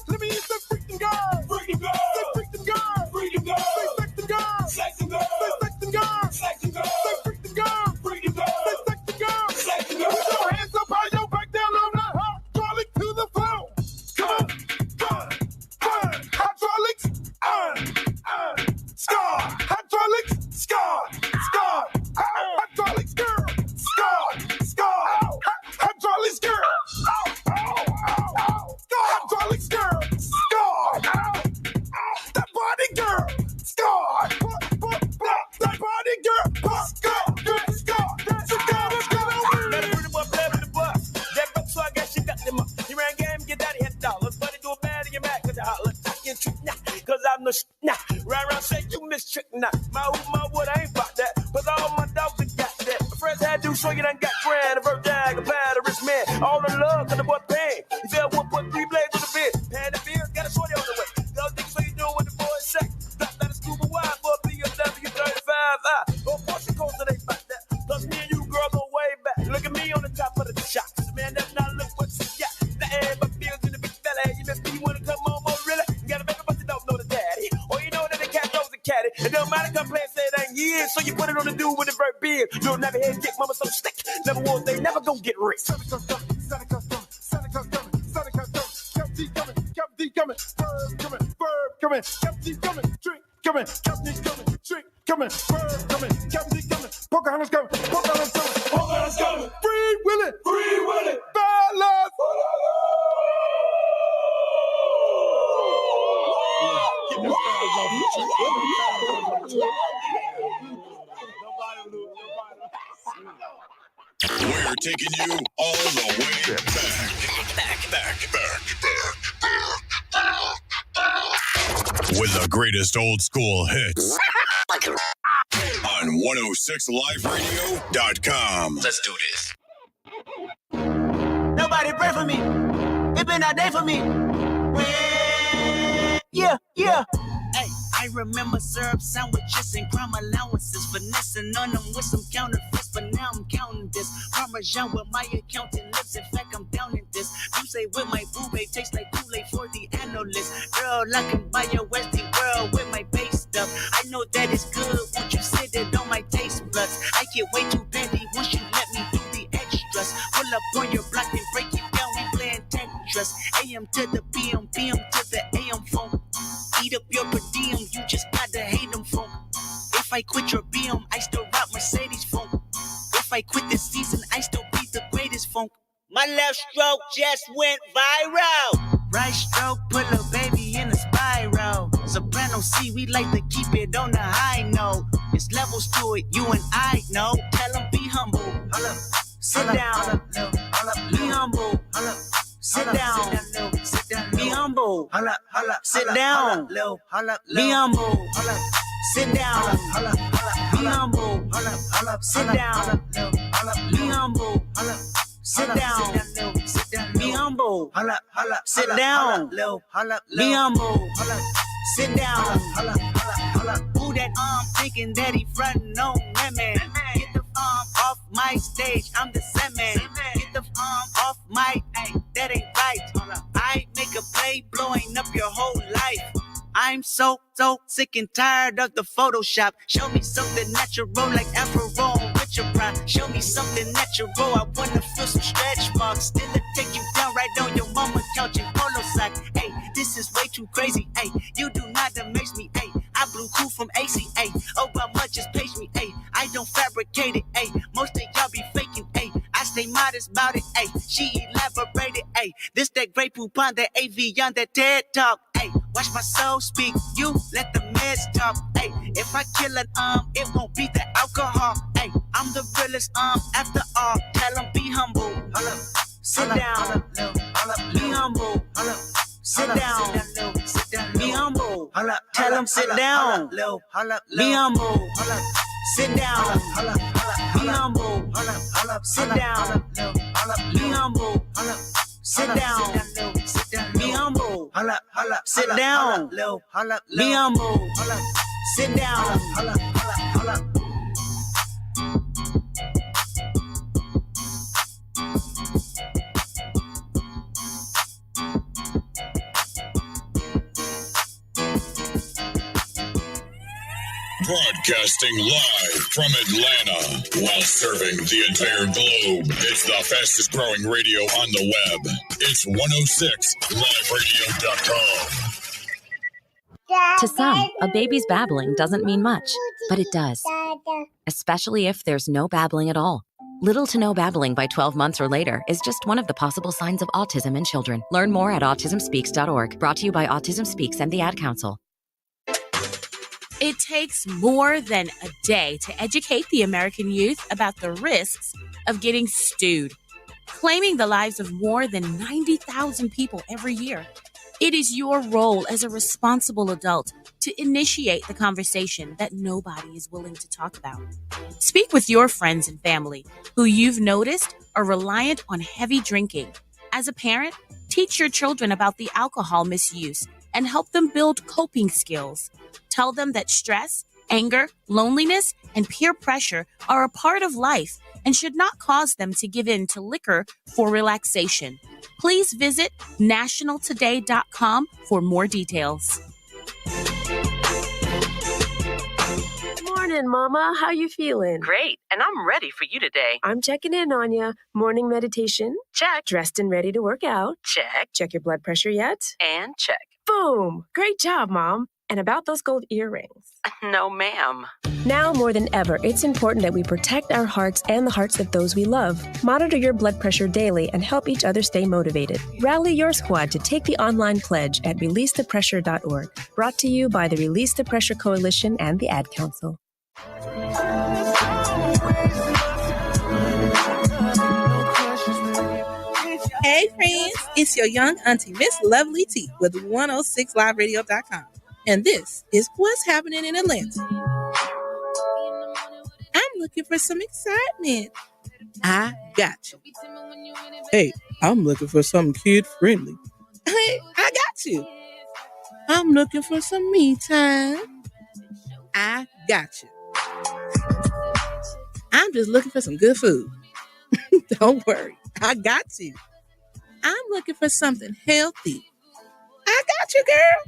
Let me eat some freaking girls. Freaking girls. Say freaking girls. Freaking girls. Say sexy girls. Sexy girls. Say sexy girls. Sexy girls. Say freaking girls. Freaking girls. Say sexy girls. Sexy girls. Put your hands up high, your back down on that hydraulic to the floor. Come on. Hydraulics. Scar. Hydraulics. Scar. Hydraulics girl. Scar. Hydraulics girl. Hydraulics girl. Scar. That body girl. Scar. That body girl. Scar. That pretty boy play with the bus. That broke so I guess she got them up. He ran game, get daddy $100. Buddy do a bad in your back, cause I holler. I can't trick now, cause I'm no nah. Right around say you miss trick now. My who, my wood, I ain't about that. Cause all my dogs have got that. My friends had to show you done got grand. A birthday, a pad, a rich man. All the love, cause the boy paid. He fell 1.3 blades on the bed. Pan the beer, got a shorty on the way. Those things so you doing what the boys say. Drop down the scuba wide for a BMW 35i. Go Porsche Coaster, they back that. Plus me and you, girl, go way back. Look at me on the top of the shop. Man, that's not look what you got. The air, my feels in the big fella. You miss me, you wanna come home, oh really? You gotta make a but you don't know the daddy. Or you know that the cat knows the caddy. It don't matter, come play and say it ain't years. So you put it on the dude with the vert beard. You'll never hear dick, mama, so stick. Never was, they never gon' get rich. Santa Claus coming. Captain D coming. Verb coming. Captain D coming. Drink coming. Captain D coming. Drink coming. Verb coming. Captain D coming. Pocahontas coming. Pocahontas coming. Free Willy. Bad love. We're taking you all the way back. With the greatest old school hits on 106liveradio.com. Let's do this. Nobody pray for me. It been a day for me. Yeah. Hey, I remember syrup sandwiches and crime allowances, finessing on them with some counterfeits, but now I'm counting this. Parmesan with my accountant lips, in fact I'm down in this. You say with my boo babe, tastes like Kool-Aid for the analyst. Girl, I can buy your Westie world with my base stuff. I know that it's good, won't you sit it on my taste buds? I get way too bendy once you let me do the extras. Pull up on your block and break it down, we playing Tetris. AM to the PM, PM to the AM phone. Eat up your per diem, you just gotta hate them phone. If I quit your BM, I still rock Mercedes phone. If I quit this season, I still be the greatest funk. My left stroke just went viral. Right stroke put a baby in a spiral. Soprano C, we like to keep it on the high note. It's levels to it, you and I know. Tell them be humble. Sit down. Be humble. Sit down. Be humble. Sit down. Be humble. Sit down. Be humble. Sit down. Be humble. Sit down. Be humble. Sit down. Be humble. Sit down. Who that thinking that he frontin' on women? Get the off my stage, I'm the semen. Get the off my, that ain't right. I make a play blowing up your whole life. I'm so sick and tired of the Photoshop. Show me something natural like Afro with your pride. Show me something natural, I wanna feel some stretch marks. Still to take you down right on your mama couch in polo sock. Hey, this is way too crazy. Hey, you do not amaze me. Hey, I blew cool from ACA. Obama just page me. Hey, I don't fabricate it. Hey, most of y'all be faking. Hey, I stay modest about it. Hey, she elaborated. Hey, this that great poop on that AV on that TED talk. Hey, watch my soul speak. You let the meds talk. Hey, if I kill an it won't be the alcohol. Hey, I'm the realest after all. Tell them be humble. Sit down. Be humble. Sit down. Be humble. Tell them sit down. Be humble. Sit down. Be humble. Sit down. Be humble. Sit down. Be humble. Sit down. Be humble. Sit down. Broadcasting live from Atlanta while serving the entire globe. It's the fastest growing radio on the web. It's 106liveradio.com. To some, a baby's babbling doesn't mean much, but it does. Especially if there's no babbling at all. Little to no babbling by 12 months or later is just one of the possible signs of autism in children. Learn more at autismspeaks.org. Brought to you by Autism Speaks and the Ad Council. It takes more than a day to educate the American youth about the risks of getting stewed, claiming the lives of more than 90,000 people every year. It is your role as a responsible adult to initiate the conversation that nobody is willing to talk about. Speak with your friends and family who you've noticed are reliant on heavy drinking. As a parent, teach your children about the alcohol misuse and help them build coping skills. Tell them that stress, anger, loneliness, and peer pressure are a part of life and should not cause them to give in to liquor for relaxation. Please visit nationaltoday.com for more details. Morning, Mama. How you feeling? Great, and I'm ready for you today. I'm checking in on you. Morning meditation? Check. Dressed and ready to work out? Check. Check your blood pressure yet? And check. Boom! Great job, Mom. And about those gold earrings? No, ma'am. Now more than ever, it's important that we protect our hearts and the hearts of those we love. Monitor your blood pressure daily and help each other stay motivated. Rally your squad to take the online pledge at releasethepressure.org. Brought to you by the Release the Pressure Coalition and the Ad Council. Hey friends, it's your young auntie, Miss Lovely T with 106liveradio.com. And this is what's happening in Atlanta. I'm looking for some excitement. I got you. Hey, I'm looking for something kid-friendly. Hey, I got you. I'm looking for some me time. I got you. I'm just looking for some good food. Don't worry, I got you. I'm looking for something healthy. I got you, girl.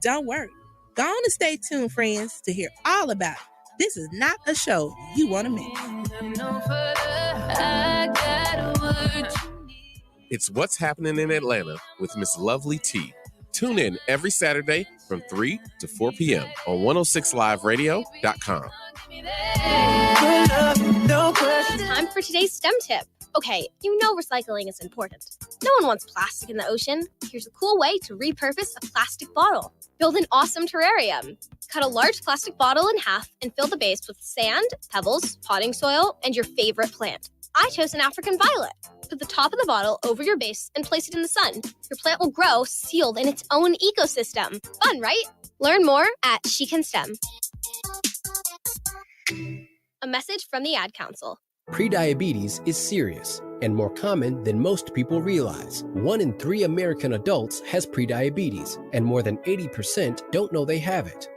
Don't worry. Go on and stay tuned, friends, to hear all about it. This is not a show you want to miss. It's What's Happening in Atlanta with Miss Lovely T. Tune in every Saturday from 3 to 4 p.m. on 106liveradio.com. It's time for today's STEM tip. Okay, you know recycling is important. No one wants plastic in the ocean. Here's a cool way to repurpose a plastic bottle. Build an awesome terrarium. Cut a large plastic bottle in half and fill the base with sand, pebbles, potting soil, and your favorite plant. I chose an African violet. Put the top of the bottle over your base and place it in the sun. Your plant will grow sealed in its own ecosystem. Fun, right? Learn more at She Can STEM. A message from the Ad Council. Prediabetes is serious and more common than most people realize. 1 in 3 American adults has prediabetes, and more than 80% don't know they have it.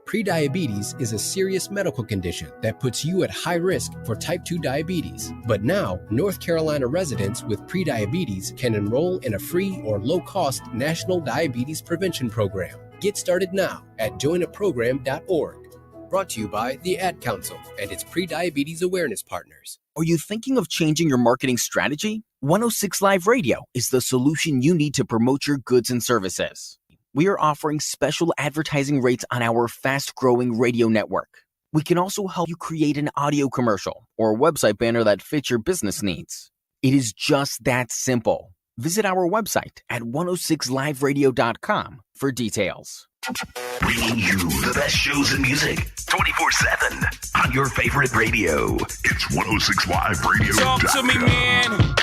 Prediabetes is a serious medical condition that puts you at high risk for type 2 diabetes. But now, North Carolina residents with prediabetes can enroll in a free or low-cost national diabetes prevention program. Get started now at joinaprogram.org. Brought to you by the Ad Council and its prediabetes awareness partners. Are you thinking of changing your marketing strategy? 106 Live Radio is the solution you need to promote your goods and services. We are offering special advertising rates on our fast-growing radio network. We can also help you create an audio commercial or a website banner that fits your business needs. It is just that simple. Visit our website at 106liveradio.com for details. Bringing you the best shows in music 24/7 on your favorite radio. It's 106 Live Radio. Talk to me, man.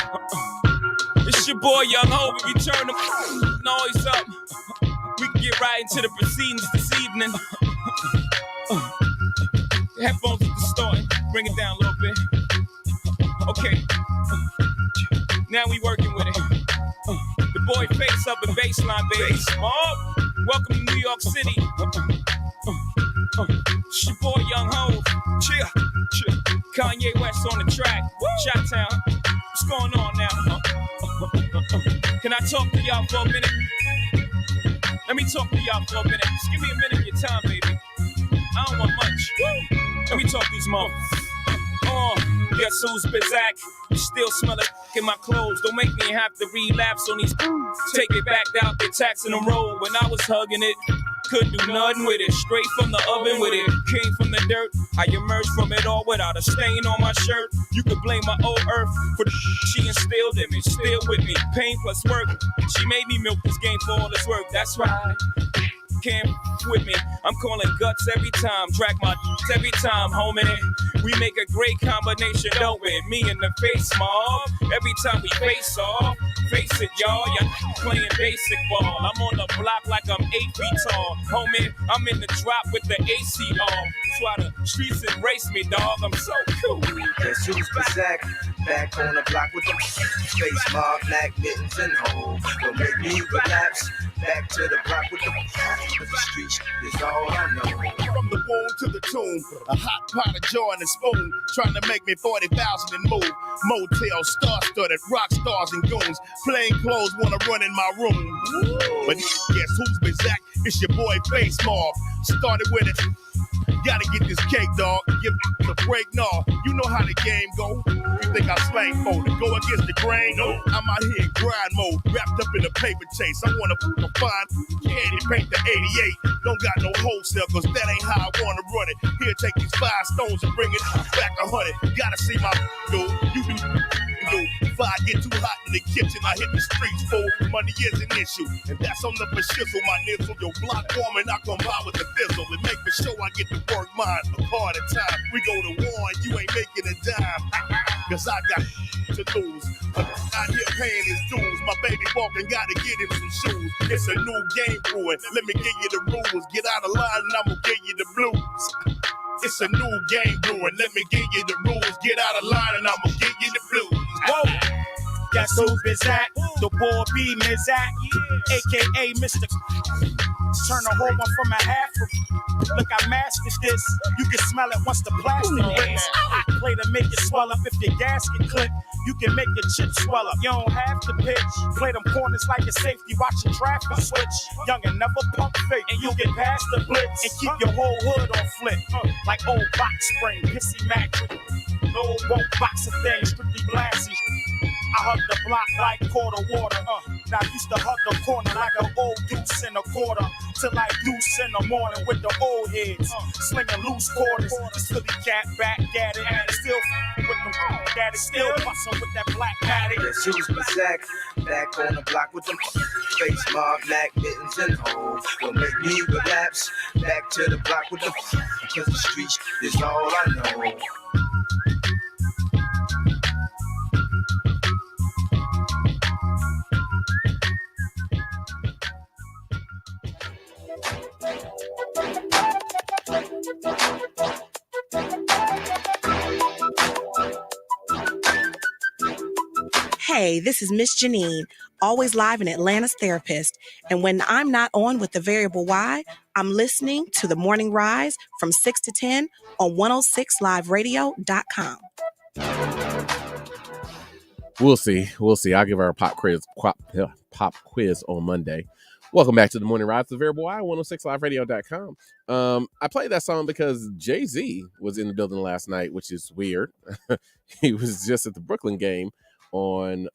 It's your boy Young Ho. We turn the noise up. We get right into the proceedings this evening. Headphones at the start. Bring it down a little bit. Okay. Now we working with it. The boy face up in baseline, baby. Mob. Welcome to New York City. It's your boy Young Hov. Cheer. Kanye West on the track. Chi-Town. What's going on now? Can I talk to y'all for a minute? Let me talk to y'all for a minute. Just give me a minute of your time, baby. I don't want much. Let me talk these motherfuckers. Guess who's Bizak? You still smell it in my clothes. Don't make me have to relapse on these. Take it back out, they're taxing the road. When I was hugging it, couldn't do nothing with it. Straight from the oven with it. Came from the dirt. I emerged from it all without a stain on my shirt. You could blame my old earth for the she instilled in me. Still with me. Pain plus work. She made me milk this game for all its work. That's right. Can't with me. I'm calling guts every time. Track my every time, homie. We make a great combination, don't we? Me in the face, mob. Every time we face off. Face it, y'all. Y'all playing basic ball. I'm on the block like I'm 8 feet tall. Homie, I'm in the drop with the AC off. That's why the streets embrace me, dog. I'm so cool. Guess who's Bizak? Back on the block with the face mob, black mittens and hoes. Don't make me relapse. Back to the block with the streets is all I know. From the womb to the tomb, a hot pot of joy and a spoon, trying to make me 40,000 and move. Motel, star-studded, rock stars and goons. Plain clothes wanna run in my room. But guess who's Bizak? It's your boy Face Mob. Started with it. Gotta get this cake, dog. Give the break, no. You know how the game go. You think I slang for to go against the grain? No, I'm out here in grind mode, wrapped up in a paper chase. I wanna find candy paint the 88. Don't got no wholesale, cause that ain't how I wanna run it. Here, take these 5 stones and bring it back 100. Gotta see my dude. You do. If I get too hot in the kitchen, I hit the streets, fool. Money is an issue, and that's on the for shizzle. My nizzle, your block warming, I come by with the fizzle. And make for sure I get to work mine a part of time. We go to war and you ain't making a dime. Cause I got to lose. Out here paying his dues. My baby walking, gotta get him some shoes. It's a new game brewing. Let me give you the rules. Get out of line and I'ma give you the blues. It's a new game brewing. Let me give you the rules. Get out of line and I'ma give you the blues. Whoa! Guess who's Bizak? The boy B Mizak, aka Mr. Turn a whole one from a half. Look, I mastered this. You can smell it once the plastic breaks. I play to make it swell up. If your gasket clip, you can make your chips swell up. You don't have to pitch. Play them corners like a safety, watching traffic switch. Young and never pump fake, and you get past the blitz and keep your whole hood on flip. Like old box spring, pissy mattress. No, won't box a thing, strictly blasty. I hug the block like quarter water. Now I used to hug the corner like an old deuce in a quarter. Till like deuce in the morning with the old heads. Slinging loose quarters. This Philly cat back at it. Still with them daddy. Still bustin' with that black patty. Guess who's Bizak? Back on the block with them face mob, black mittens and hoes. Don't make me relapse. Back to the block with the cause the streets is all I know. Hey, this is Miss Janine, always live in Atlanta's Therapist. And when I'm not on with the Variable Y, I'm listening to The Morning Rise from 6 to 10 on 106liveradio.com. We'll see. I'll give her a pop quiz on Monday. Welcome back to The Morning Rise, the Variable Y, 106liveradio.com. I played that song because Jay-Z was in the building last night, which is weird. He was just at the Brooklyn game on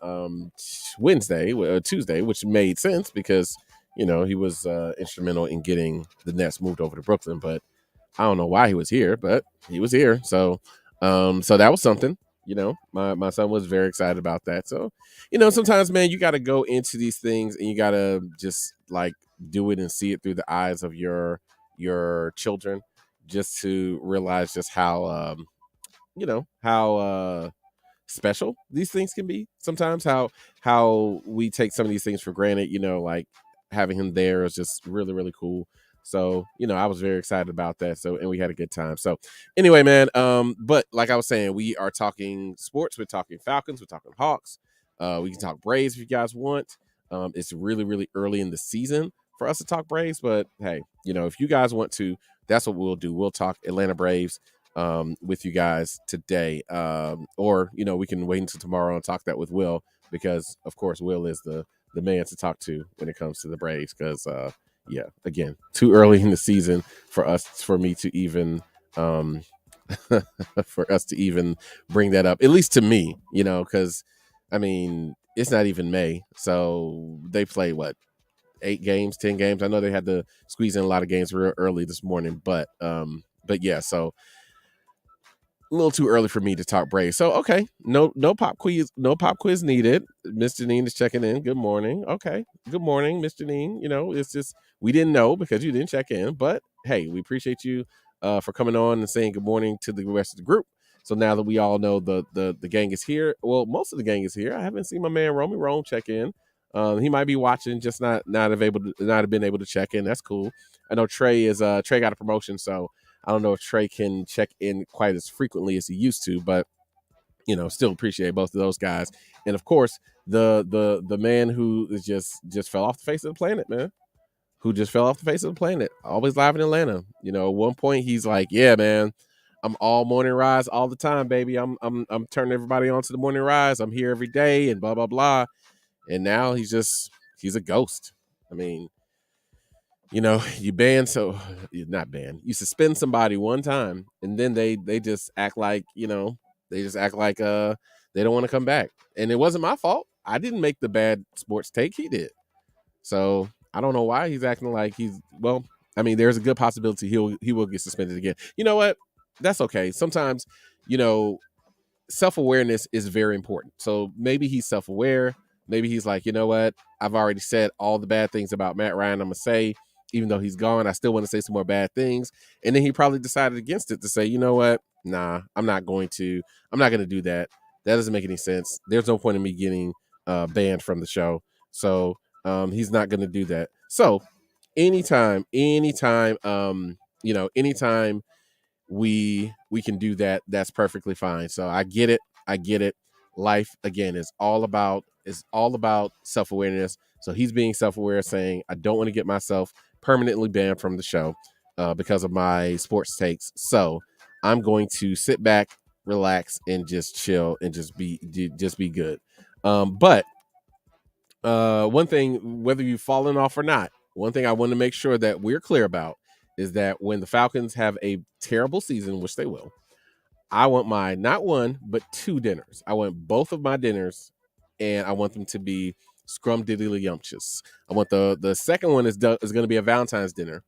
Tuesday, which made sense because, you know, he was instrumental in getting the Nets moved over to Brooklyn. But I don't know why he was here, but he was here. So that was something. You know, my son was very excited about that. So, you know, sometimes, man, you got to go into these things and you got to just like do it and see it through the eyes of your children, just to realize just how, how special these things can be sometimes, how we take some of these things for granted, you know, like having him there was just really, really cool. So, I was very excited about that. So, and we had a good time. So anyway, man, but like I was saying, we are talking sports. We're talking Falcons. We're talking Hawks. We can talk Braves if you guys want. It's really, really early in the season for us to talk Braves, but hey, if you guys want to, that's what we'll do. We'll talk Atlanta Braves with you guys today. Or, we can wait until tomorrow and talk that with Will, because of course Will is the man to talk to when it comes to the Braves, because again, too early in the season for me to even for us to even bring that up, at least to me, because I mean, it's not even May, so they play what, 8 games, 10 games. I know they had to squeeze in a lot of games real early this morning, but yeah, so a little too early for me to talk Braves. So okay, no pop quiz needed. Miss Janine is checking in. Good morning. Okay, good morning, Miss Janine. It's just we didn't know because you didn't check in, but hey, we appreciate you for coming on and saying good morning to the rest of the group. So now that we all know the gang is here, well, most of the gang is here. I haven't seen my man Romy Rome check in. He might be watching, just not have been able to check in. That's cool. I know Trey got a promotion, so I don't know if Trey can check in quite as frequently as he used to, but still appreciate both of those guys. And of course, the man who is just fell off the face of the planet, man. Who just fell off the face of the planet. Always live in Atlanta. At one point he's like, "Yeah, man, I'm all morning rise all the time, baby. I'm turning everybody on to the morning rise. I'm here every day and blah blah blah." And now he's a ghost. I mean, you suspend somebody one time and then they just act like, they don't want to come back. And it wasn't my fault. I didn't make the bad sports take. He did. So I don't know why he's acting like there's a good possibility he will get suspended again. You know what? That's okay. Sometimes, self-awareness is very important. So maybe he's self-aware. Maybe he's like, you know what? I've already said all the bad things about Matt Ryan. I'm going to say, even though he's gone, I still want to say some more bad things. And then he probably decided against it to say, you know what? Nah, I'm not going to do that. That doesn't make any sense. There's no point in me getting banned from the show. So he's not going to do that. So anytime, anytime we can do that, that's perfectly fine. So I get it. Life again is all about self-awareness. So he's being self-aware, saying, I don't want to get myself permanently banned from the show because of my sports takes. So I'm going to sit back, relax, and just chill and just be good. But one thing, whether you've fallen off or not, one thing I want to make sure that we're clear about is that when the Falcons have a terrible season, which they will, I want my not one, but 2 dinners. I want both of my dinners, and I want them to be scrum-diddly-yumptious. I want the second one is going to be a Valentine's dinner,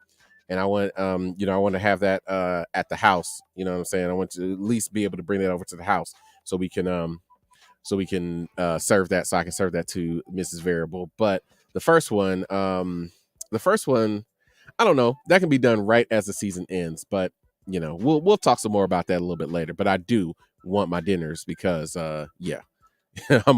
and I want I want to have that at the house. You know what I'm saying? I want to at least be able to bring that over to the house so we can serve that. So I can serve that to Mrs. Variable. But the first one, I don't know. That can be done right as the season ends, but we'll talk some more about that a little bit later. But I do want my dinners because I'm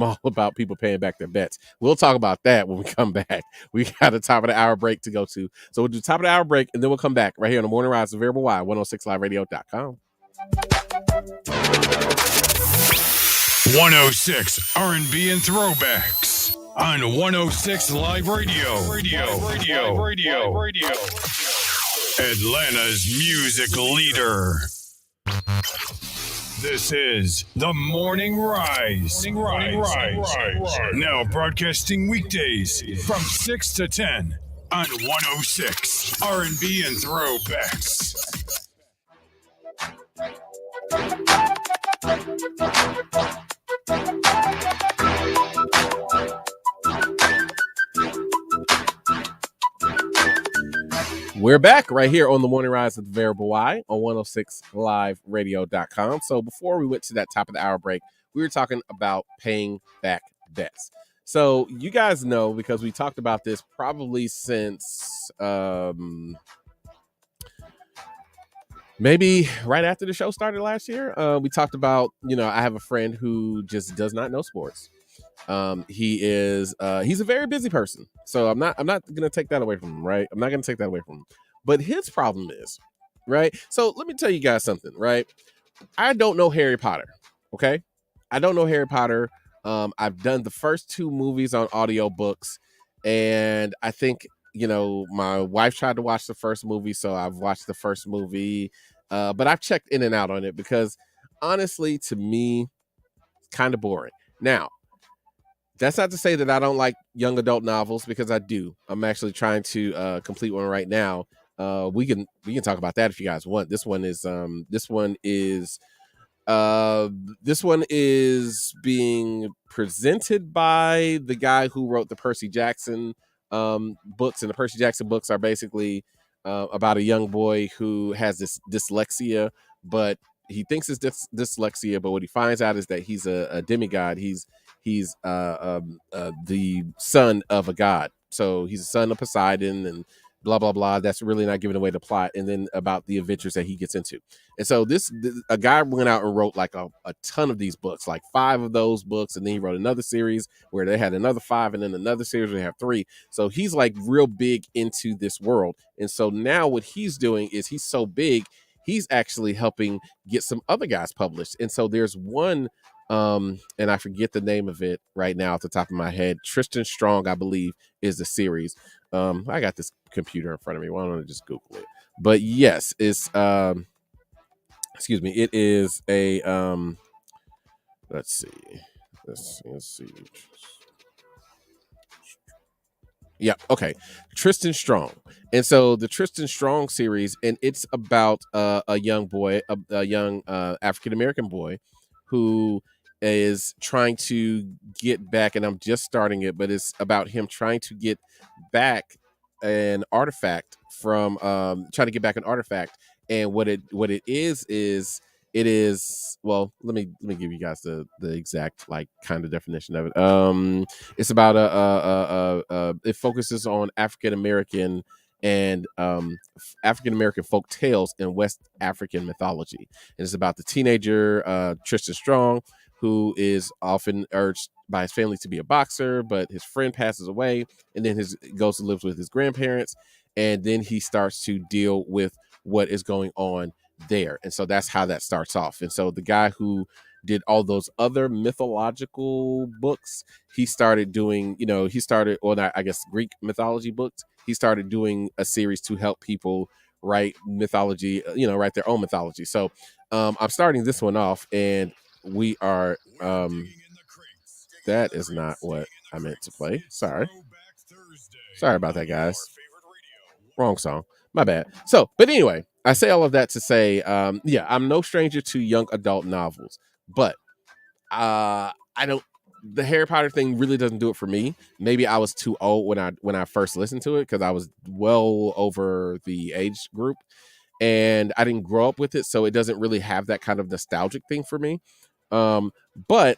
all about people paying back their bets. We'll talk about that when we come back. We got a top of the hour break to go to. So we'll do top of the hour break and then we'll come back right here on the Morning Rise of Variable Y, 106liveradio.com. 106 R&B and throwbacks on 106 Live Radio. Atlanta's music leader. This is the Morning Rise. Now broadcasting weekdays from 6 to 10 on 106 R&B and throwbacks. We're back right here on the Morning Rise of the Variable Y on 106liveradio.com. So before we went to that top of the hour break, we were talking about paying back bets. So you guys know, because we talked about this probably since maybe right after the show started last year. We talked about, I have a friend who just does not know sports. He's a very busy person. So I'm not gonna take that away from him, right? I'm not gonna take that away from him. But his problem is, right? So let me tell you guys something, right? I don't know Harry Potter. Okay. I don't know Harry Potter. I've done the first 2 movies on audiobooks, and I think, my wife tried to watch the first movie, so I've watched the first movie. But I've checked in and out on it because honestly, to me, it's kind of boring. Now, that's not to say that I don't like young adult novels, because I do. I'm actually trying to complete one right now. We can talk about that if you guys want. This one is being presented by the guy who wrote the Percy Jackson books, and the Percy Jackson books are basically about a young boy who has this dyslexia, but he thinks it's dyslexia, but what he finds out is that he's a demigod. He's the son of a god, so he's the son of Poseidon, and blah blah blah. That's really not giving away the plot, and then about the adventures that he gets into. And so a guy went out and wrote like a ton of these books, like 5 of those books, and then he wrote another series where they had another 5, and then another series where they have 3. So he's like real big into this world. And so now what he's doing is, he's so big, he's actually helping get some other guys published. And so there's one, and I forget the name of it right now off the top of my head. Tristan Strong, I believe, is the series. I got this computer in front of me. Why don't I just Google it? But yes, it's excuse me, it is a let's see. Yeah, okay. Tristan Strong. And so the Tristan Strong series, and it's about a young boy, a young African American boy who is trying to get back, and I'm just starting it, but it's about him trying to get back an artifact from trying to get back an artifact. And what it is it is, well, let me give you guys the exact like kind of definition of it. It's about it focuses on African American and African American folk tales in West African mythology. And it's about the teenager Tristan Strong, who is often urged by his family to be a boxer, but his friend passes away, and then goes to live with his grandparents, and then he starts to deal with what is going on there. And so that's how that starts off. And so the guy who did all those other mythological books, he started doing, I guess Greek mythology books. He started doing a series to help people write mythology, write their own mythology. So I'm starting this one off, and we are that is not what I meant to play. Sorry about that, guys. Wrong song. My bad. So, but anyway, I say all of that to say, I'm no stranger to young adult novels, but the Harry Potter thing really doesn't do it for me. Maybe I was too old when I first listened to it, because I was well over the age group, and I didn't grow up with it, so it doesn't really have that kind of nostalgic thing for me. But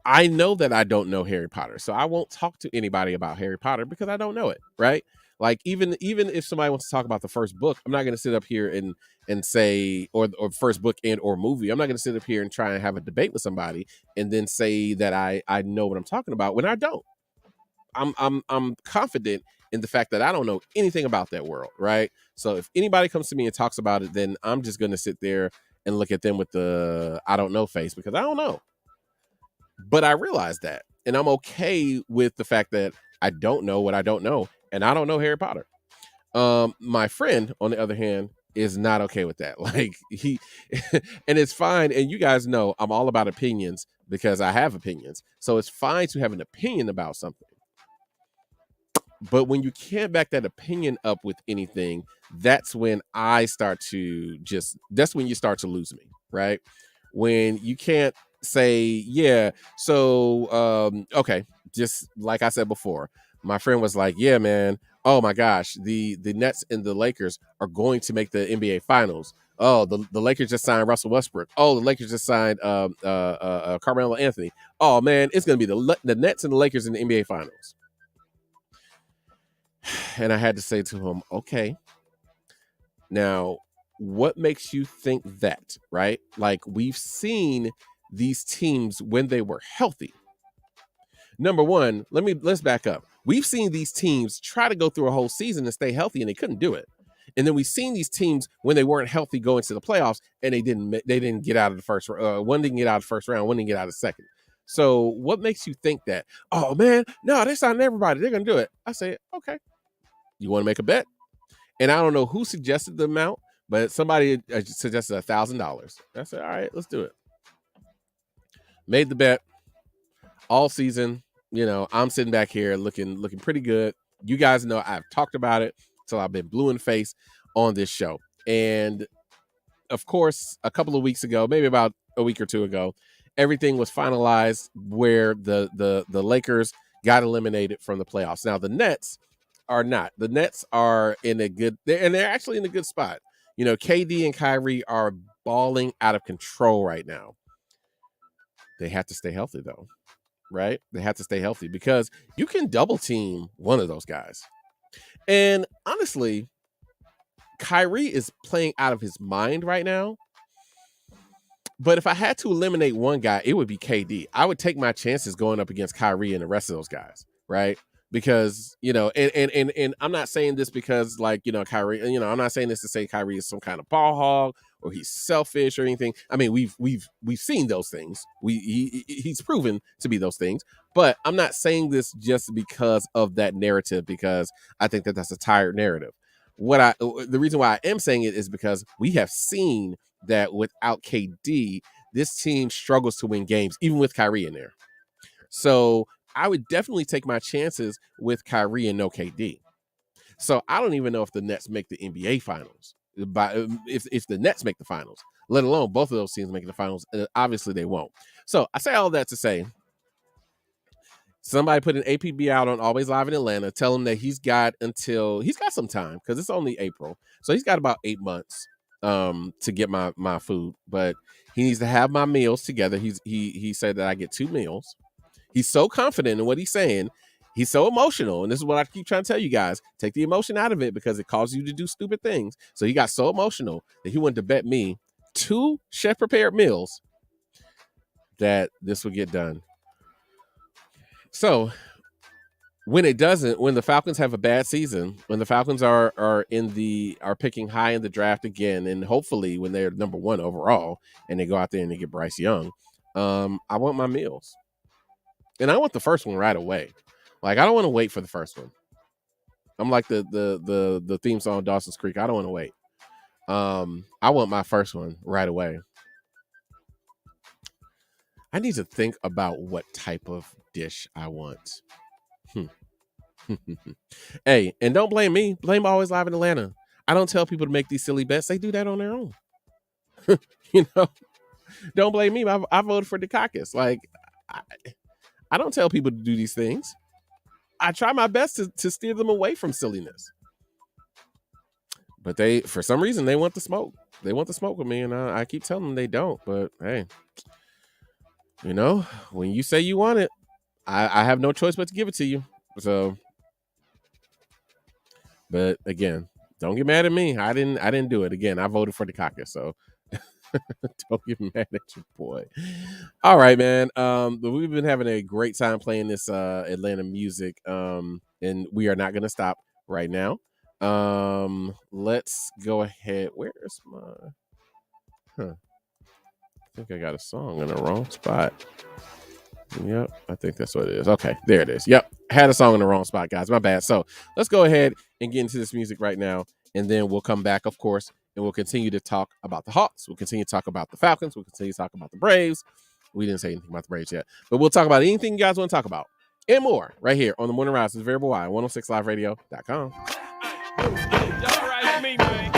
I know that I don't know Harry Potter, so I won't talk to anybody about Harry Potter because I don't know it, right? Like even if somebody wants to talk about the first book, I'm not going to sit up here and say, or first book and or movie, I'm not going to sit up here and try and have a debate with somebody and then say that I know what I'm talking about when I don't. I'm confident in the fact that I don't know anything about that world, right? So if anybody comes to me and talks about it, then I'm just going to sit there and look at them with the I don't know face, because I don't know. But I realize that, and I'm okay with the fact that I don't know what I don't know, and I don't know Harry Potter. My friend, on the other hand, is not okay with that. Like and it's fine. And you guys know I'm all about opinions because I have opinions. So it's fine to have an opinion about something. But when you can't back that opinion up with anything, that's when that's when you start to lose me, right? When you can't say, yeah, so okay, just like I said before, my friend was like, yeah, man, oh my gosh, the Nets and the Lakers are going to make the NBA Finals. Oh, the Lakers just signed Russell Westbrook. Oh, the Lakers just signed Carmelo Anthony. Oh man, it's gonna be the Nets and the Lakers in the NBA Finals. And I had to say to him, okay, now what makes you think that, right? Like, we've seen these teams when they were healthy. Number one, let's back up. We've seen these teams try to go through a whole season and stay healthy, and they couldn't do it. And then we've seen these teams when they weren't healthy go into the playoffs, and they didn't get out of the first round. One didn't get out of the first round, one didn't get out of the second. So what makes you think that, oh man, no, they're signing everybody, they're gonna do it? I say, okay. You want to make a bet? And I don't know who suggested the amount, but somebody suggested $1,000. I said, all right, let's do it. Made the bet all season. I'm sitting back here looking pretty good. You guys know I've talked about it till I've been blue in the face on this show. And of course, a couple of weeks ago, maybe about a week or two ago, everything was finalized where the Lakers got eliminated from the playoffs. Now the Nets are not. The Nets are they're actually in a good spot. KD and Kyrie are balling out of control right now. They have to stay healthy though. Right? They have to stay healthy because you can double team one of those guys. And honestly, Kyrie is playing out of his mind right now. But if I had to eliminate one guy, it would be KD. I would take my chances going up against Kyrie and the rest of those guys, right? Because, and I'm not saying this because Kyrie, I'm not saying this to say Kyrie is some kind of ball hog or he's selfish or anything. I mean, we've seen those things. He's proven to be those things, but I'm not saying this just because of that narrative, because I think that that's a tired narrative. The reason why I am saying it is because we have seen that without KD, this team struggles to win games, even with Kyrie in there. So I would definitely take my chances with Kyrie and no KD. So I don't even know if the Nets make the NBA finals. If the Nets make the finals, let alone both of those teams making the finals, obviously they won't. So I say all that to say, somebody put an APB out on Always Live in Atlanta. Tell him that he's got some time because it's only April. So he's got about 8 months to get my food, but he needs to have my meals together. He said that I get 2 meals. He's so confident in what he's saying. He's so emotional. And this is what I keep trying to tell you guys. Take the emotion out of it because it causes you to do stupid things. So he got so emotional that he wanted to bet me 2 chef-prepared meals that this would get done. So when the Falcons have a bad season, when the Falcons are picking high in the draft again, and hopefully when they're number 1 overall and they go out there and they get Bryce Young, I want my meals. And I want the first one right away. Like, I don't want to wait for the first one. I'm like the theme song Dawson's Creek. I don't want to wait. I want my first one right away. I need to think about what type of dish I want. Hey, and don't blame me. Blame Always Live in Atlanta. I don't tell people to make these silly bets. They do that on their own. Don't blame me. I voted for Dukakis. Like, I don't tell people to do these things. I try my best to steer them away from silliness. But they, for some reason, they want the smoke. They want the smoke with me, and I keep telling them they don't. But hey, when you say you want it, I have no choice but to give it to you. So, but again, don't get mad at me. I didn't do it. Again, I voted for Dukakis, so don't get mad at your boy. All right, man. But we've been having a great time playing this Atlanta music, and we are not going to stop right now. Let's go ahead. Where's my? I think I got a song in the wrong spot. Yep, I think that's what it is. Okay, there it is. Yep, had a song in the wrong spot, guys. My bad. So let's go ahead and get into this music right now, and then we'll come back, of course, and we'll continue to talk about the Hawks. We'll continue to talk about the Falcons. We'll continue to talk about the Braves. We didn't say anything about the Braves yet, but we'll talk about anything you guys want to talk about and more right here on the Morning Rise with Variable Y, 106liveradio.com. All right, me, man.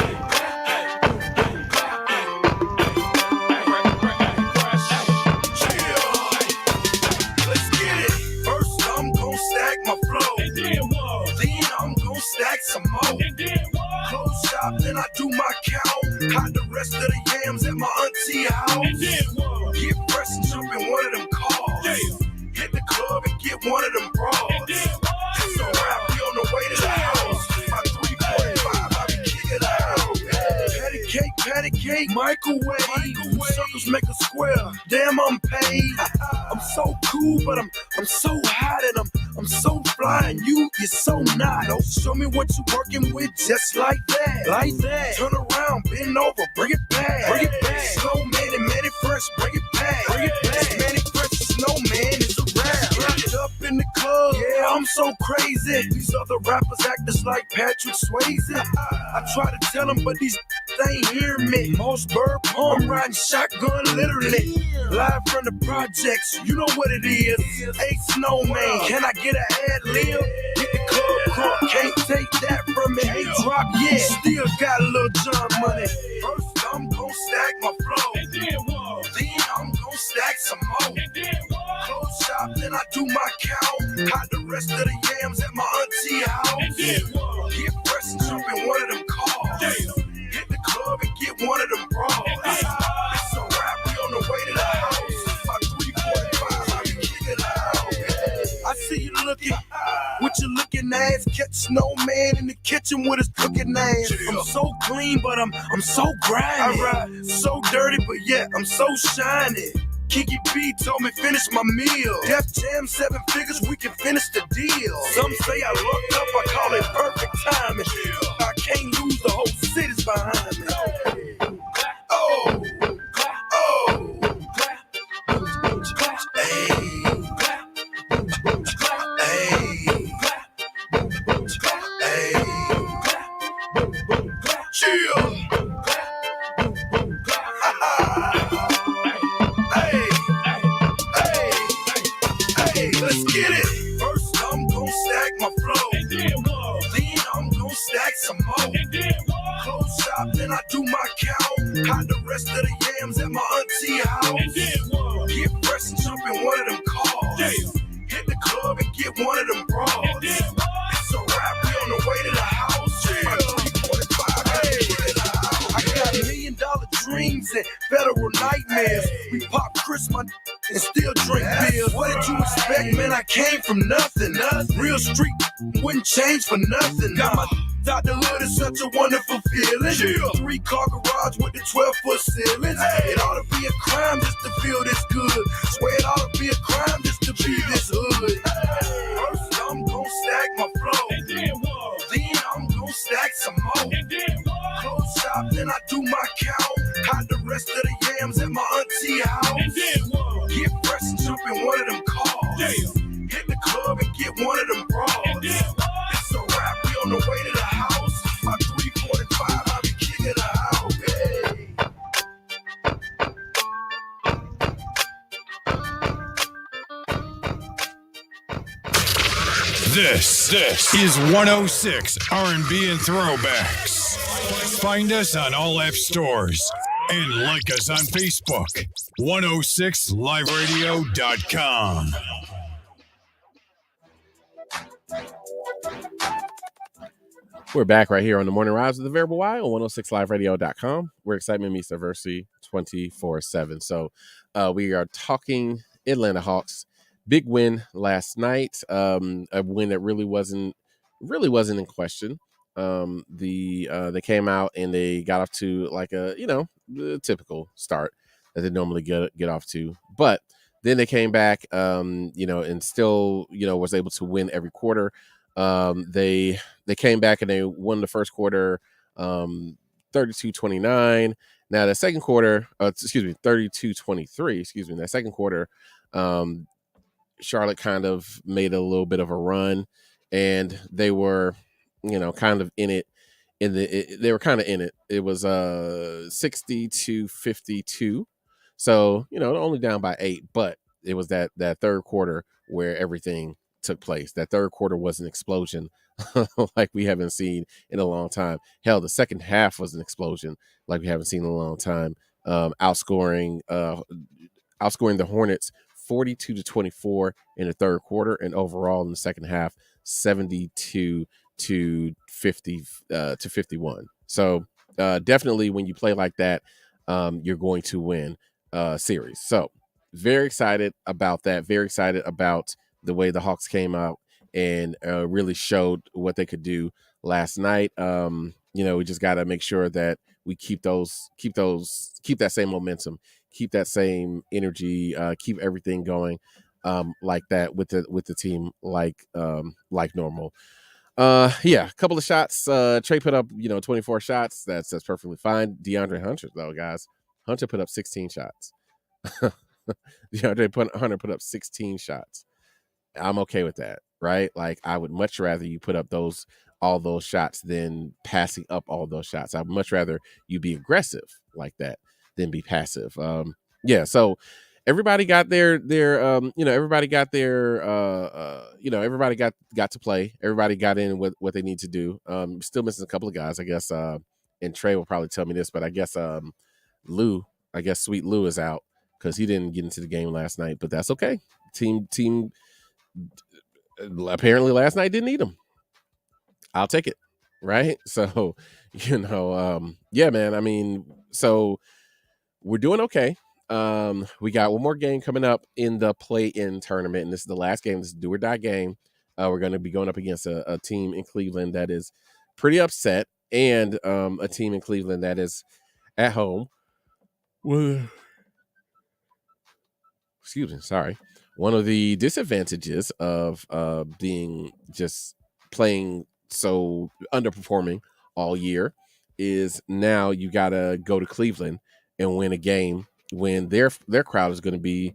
Stack some more. Close shop, then I do my count. Hide the rest of the yams at my auntie house. Get fresh and jump in one of them cars. Hit the club and get one of them bras. So rap, we on the way to the house. My 345, I be kicking out. Patty cake, cake, microwave. Circles make a square. Damn, I'm paid. I'm so cool, but I'm so hot and I'm so fly and you're so not. Don't show me what you working with just like that. Like that. Turn around, bend over, bring it back. Bring it back. Snowman and Manny Fresh, bring it back. Bring it back. Manny Fresh, Snowman is a rap. Locked up in the club, yeah, I'm so crazy. These other rappers act just like Patrick Swayze. I try to tell them, but these they ain't hear me. Most bird palm riding shotgun, literally. Live from the projects, you know what it is. Hey, Snowman, can I get an ad lib? Get the club crunk, can't take that from me. Ain't drop yet, still got a little John money. First, I'm gon' stack my flow. Then I'm gon' stack some more. Close shop, then I do my count. Hide the rest of the yams at my auntie house. Get fresh and jump in one of them cars. Hit the club and get one of them bras. It's a wrap, we on the way to the house. By 3:45, I can kick it out. I see you looking with your looking ass. Catch Snowman in the kitchen with his cooking ass. I'm so clean, but I'm so grimy. I ride so dirty, but yet I'm so shiny. Kiki B told me finish my meal. Def Jam 7 figures, we can finish the deal. Some say I looked up, I call it perfect timing. I can't lose, the whole city's behind me. Oh, chill. Let's get it. First, I'm gon' stack my flow. Then I'm gon' stack some more. Close shop, then I do my count. Hide the rest of the yams at my auntie house. Get fresh and jump in one of them cars. Hit the club and get one of them bras. It's a wrap, we on the way to the house. By 3:45, I got $1 million dreams and federal nightmares. We pop Chris, my and still drink beer. What did you expect, man? I came from nothing. Real street wouldn't change for nothing. Got my out the hood is such a wonderful feeling. 3-car garage with the 12-foot ceiling. It ought to be a crime just to feel this good. Swear it ought to be a crime just to be this hood. First, I'm gon' stack my flow. Then I'm gon' stack some more. Close shop, then I do my count. Hide the rest of the yams at my auntie house. Get fresh and jump in one of them cars. Hit the club and get one of them bras. It's a wrap, we on the way to the house. By 3:45, I be kicking it out. This is 106 R&B and Throwbacks. Find us on all app stores and like us on Facebook. 106liveradio.com. We're back right here on the Morning Rise with the Variable Y on 106liveradio.com, where excitement meets diversity 24/7. So we are talking Atlanta Hawks. Big win last night. A win that really wasn't in question. They came out and they got off to like the typical start that they normally get off to, but then they came back, and still, was able to win every quarter. They came back and they won the first quarter, 32-29. Now the second quarter, 32-23. Excuse me. That second quarter, Charlotte kind of made a little bit of a run, and they were, kind of in it. They were kind of in it. It was 60-52. So, only down by 8, but it was that third quarter where everything took place. That third quarter was an explosion like we haven't seen in a long time. Hell, the second half was an explosion like we haven't seen in a long time. Outscoring the Hornets 42-24 in the third quarter, and overall in the second half 72-51. So definitely when you play like that, you're going to win series. So very excited about that. Very excited about the way the Hawks came out and really showed what they could do last night. We just got to make sure that we keep that same momentum, keep that same energy, keep everything going like that with the team, like normal. Yeah, a couple of shots. Trey put up 24 shots. That's perfectly fine. DeAndre Hunter though, guys, Hunter put up 16 shots. Hunter put up 16 shots. I'm okay with that, right? Like, I would much rather you put up all those shots than passing up all those shots. I'd much rather you be aggressive like that than be passive. Yeah, so everybody got everybody got to play. Everybody got in with what they need to do. Still missing a couple of guys, I guess. And Trey will probably tell me this, but I guess Sweet Lou is out because he didn't get into the game last night, but that's okay. Team apparently last night didn't need him. I'll take it, right? So, yeah, man. I mean, so we're doing okay. We got one more game coming up in the play-in tournament, and this is the last game. This is do or die game. We're going to be going up against a team in Cleveland that is pretty upset, and a team in Cleveland that is at home. Excuse me, sorry. One of the disadvantages of being just playing so underperforming all year is now you got to go to Cleveland and win a game when their crowd is going to be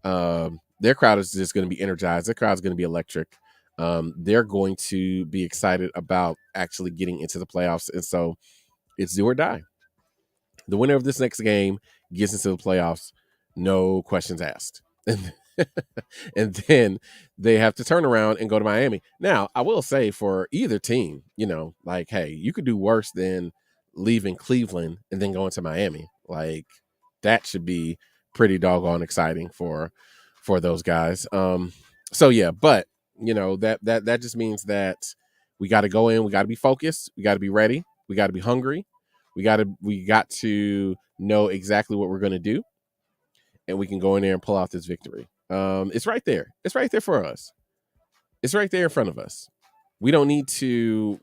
just going to be energized. Their crowd is going to be electric. They're going to be excited about actually getting into the playoffs, and so it's do or die. The winner of this next game gets into the playoffs, no questions asked. And then they have to turn around and go to Miami. Now, I will say for either team, like, hey, you could do worse than leaving Cleveland and then going to Miami. Like, that should be pretty doggone exciting for those guys. So yeah, but that just means that we got to go in, we got to be focused, we got to be ready, we got to be hungry, we got to know exactly what we're going to do, and we can go in there and pull out this victory. It's right there. It's right there for us. It's right there in front of us. We don't need to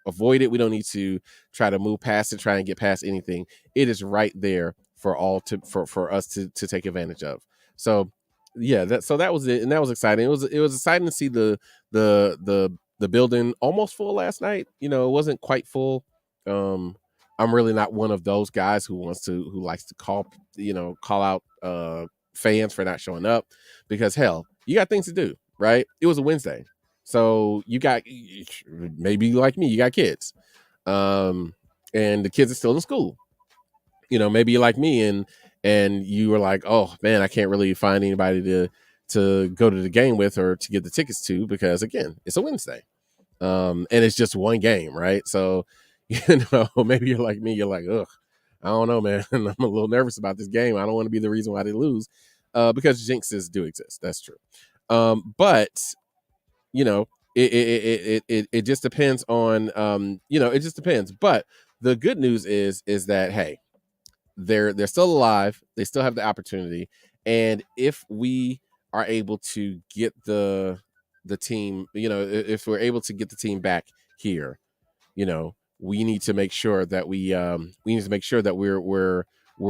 avoid it. We don't need to try to move past it, try and get past anything. It is right there for us to take advantage of. So yeah, that was it, and that was exciting. It was exciting to see the building almost full last night. It wasn't quite full. I'm really not one of those guys who likes to call out fans for not showing up, because hell, you got things to do, right? It was a Wednesday, so you got, maybe like me, you got kids, and the kids are still in school. Maybe you're like me and you were like, oh man, I can't really find anybody to go to the game with or to get the tickets to, because again, it's a Wednesday, and it's just one game, right? So maybe you're like me, you're like, ugh, I don't know, man. I'm a little nervous about this game. I don't want to be the reason why they lose, because jinxes do exist. That's true. But it just depends on, it just depends. But the good news is that, hey, they're still alive. They still have the opportunity. And if we are able to get the team, if we're able to get the team back here, we need to make sure that we're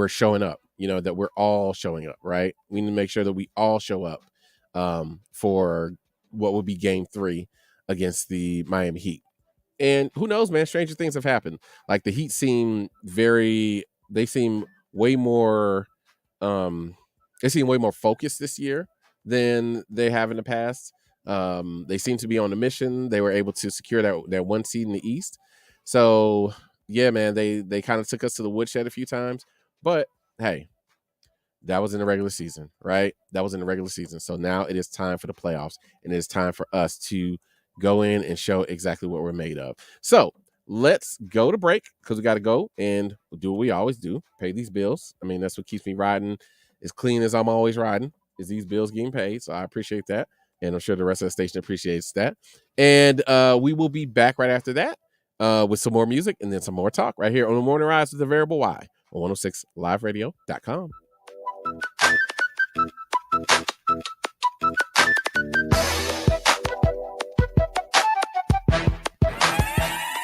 showing up, that we're all showing up, right? We need to make sure that we all show up for what would be game 3 against the Miami Heat. And who knows, man, stranger things have happened. Like, the Heat seem way more focused this year than they have in the past. They seem to be on a mission. They were able to secure that 1 seed in the East. So yeah, man, they kind of took us to the woodshed a few times, but hey, that was in the regular season, right? That was in the regular season. So now it is time for the playoffs, and it is time for us to go in and show exactly what we're made of. So let's go to break, because we got to go and do what we always do, pay these bills. I mean, that's what keeps me riding as clean as I'm always riding, is these bills getting paid. So I appreciate that, and I'm sure the rest of the station appreciates that. And we will be back right after that with some more music and then some more talk right here on the Morning Rise with the Variable Y on 106liveradio.com.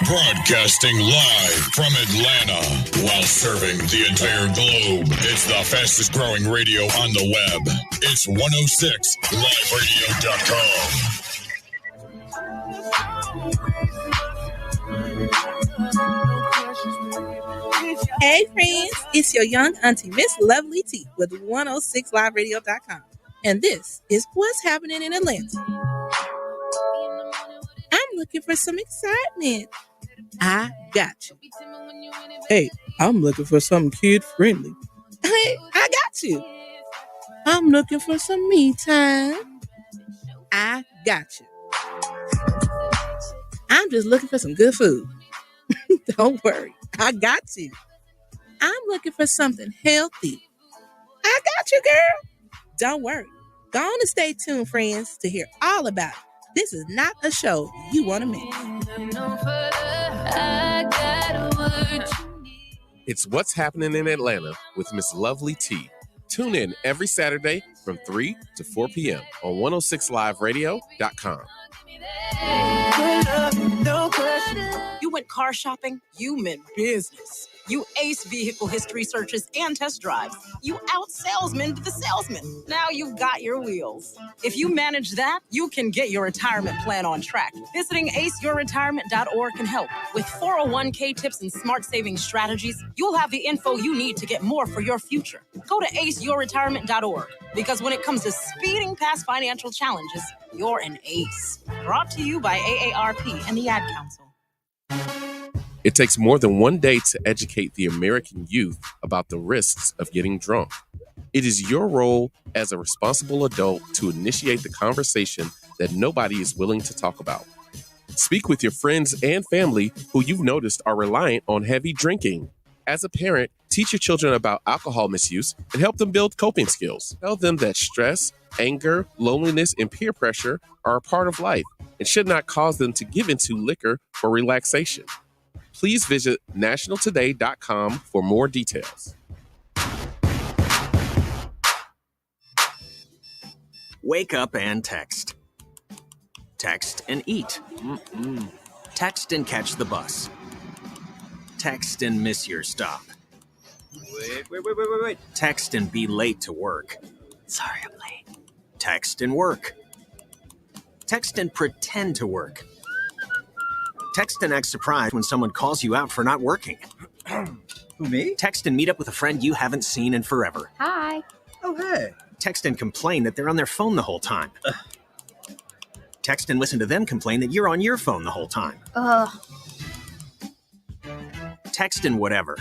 Broadcasting live from Atlanta while serving the entire globe. It's the fastest growing radio on the web. It's 106liveradio.com. Hey friends, it's your young auntie, Miss Lovely T with 106liveradio.com. And this is what's happening in Atlanta. I'm looking for some excitement. I got you. Hey, I'm looking for something kid-friendly. Hey, I got you. I'm looking for some me time. I got you. I'm just looking for some good food. Don't worry, I got you. I'm looking for something healthy. I got you, girl. Don't worry. Go on and stay tuned, friends, to hear all about it. This is not a show you want to miss. It's What's Happening in Atlanta with Miss Lovely T. Tune in every Saturday from 3 to 4 p.m. on 106liveradio.com. You went car shopping, you meant business. You ace vehicle history searches and test drives. You out-salesman the salesman. Now you've got your wheels. If you manage that, you can get your retirement plan on track. Visiting aceyourretirement.org can help. With 401k tips and smart saving strategies, you'll have the info you need to get more for your future. Go to aceyourretirement.org, because when it comes to speeding past financial challenges, you're an ace. Brought to you by AARP and the Ad Council. It takes more than one day to educate the American youth about the risks of getting drunk. It is your role as a responsible adult to initiate the conversation that nobody is willing to talk about. Speak with your friends and family who you've noticed are reliant on heavy drinking. As a parent, teach your children about alcohol misuse and help them build coping skills. Tell them that stress, anger, loneliness, and peer pressure are a part of life and should not cause them to give into liquor for relaxation. Please visit nationaltoday.com for more details. Wake up and text. Text and eat. Text and catch the bus. Text and miss your stop. Wait. Text and be late to work. Sorry, I'm late. Text and work. Text and pretend to work. Text and act surprised when someone calls you out for not working. Who, me? Text and meet up with a friend you haven't seen in forever. Hi. Oh, hey. Text and complain that they're on their phone the whole time. Text and listen to them complain that you're on your phone the whole time. Text and whatever.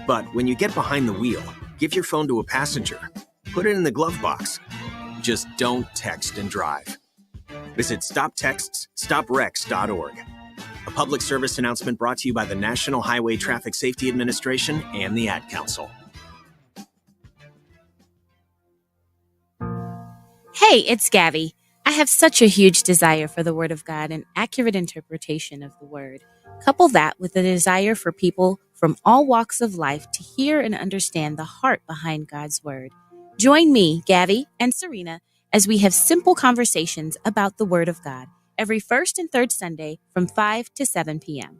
But when you get behind the wheel, give your phone to a passenger. Put it in the glove box. Just don't text and drive. Visit StopTextsStopWrecks.org. A public service announcement brought to you by the National Highway Traffic Safety Administration and the Ad Council. Hey, it's Gabby. I have such a huge desire for the Word of God and accurate interpretation of the Word. Couple that with a desire for people from all walks of life to hear and understand the heart behind God's Word. Join me, Gabby, and Serena as we have simple conversations about the Word of God every first and third Sunday from 5 to 7 p.m.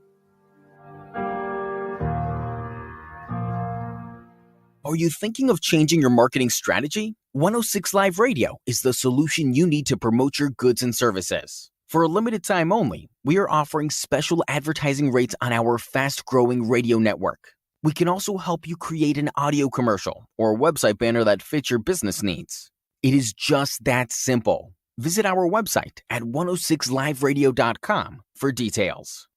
Are you thinking of changing your marketing strategy? 106 Live Radio is the solution you need to promote your goods and services. For a limited time only, we are offering special advertising rates on our fast-growing radio network. We can also help you create an audio commercial or a website banner that fits your business needs. It is just that simple. Visit our website at 106liveradio.com for details.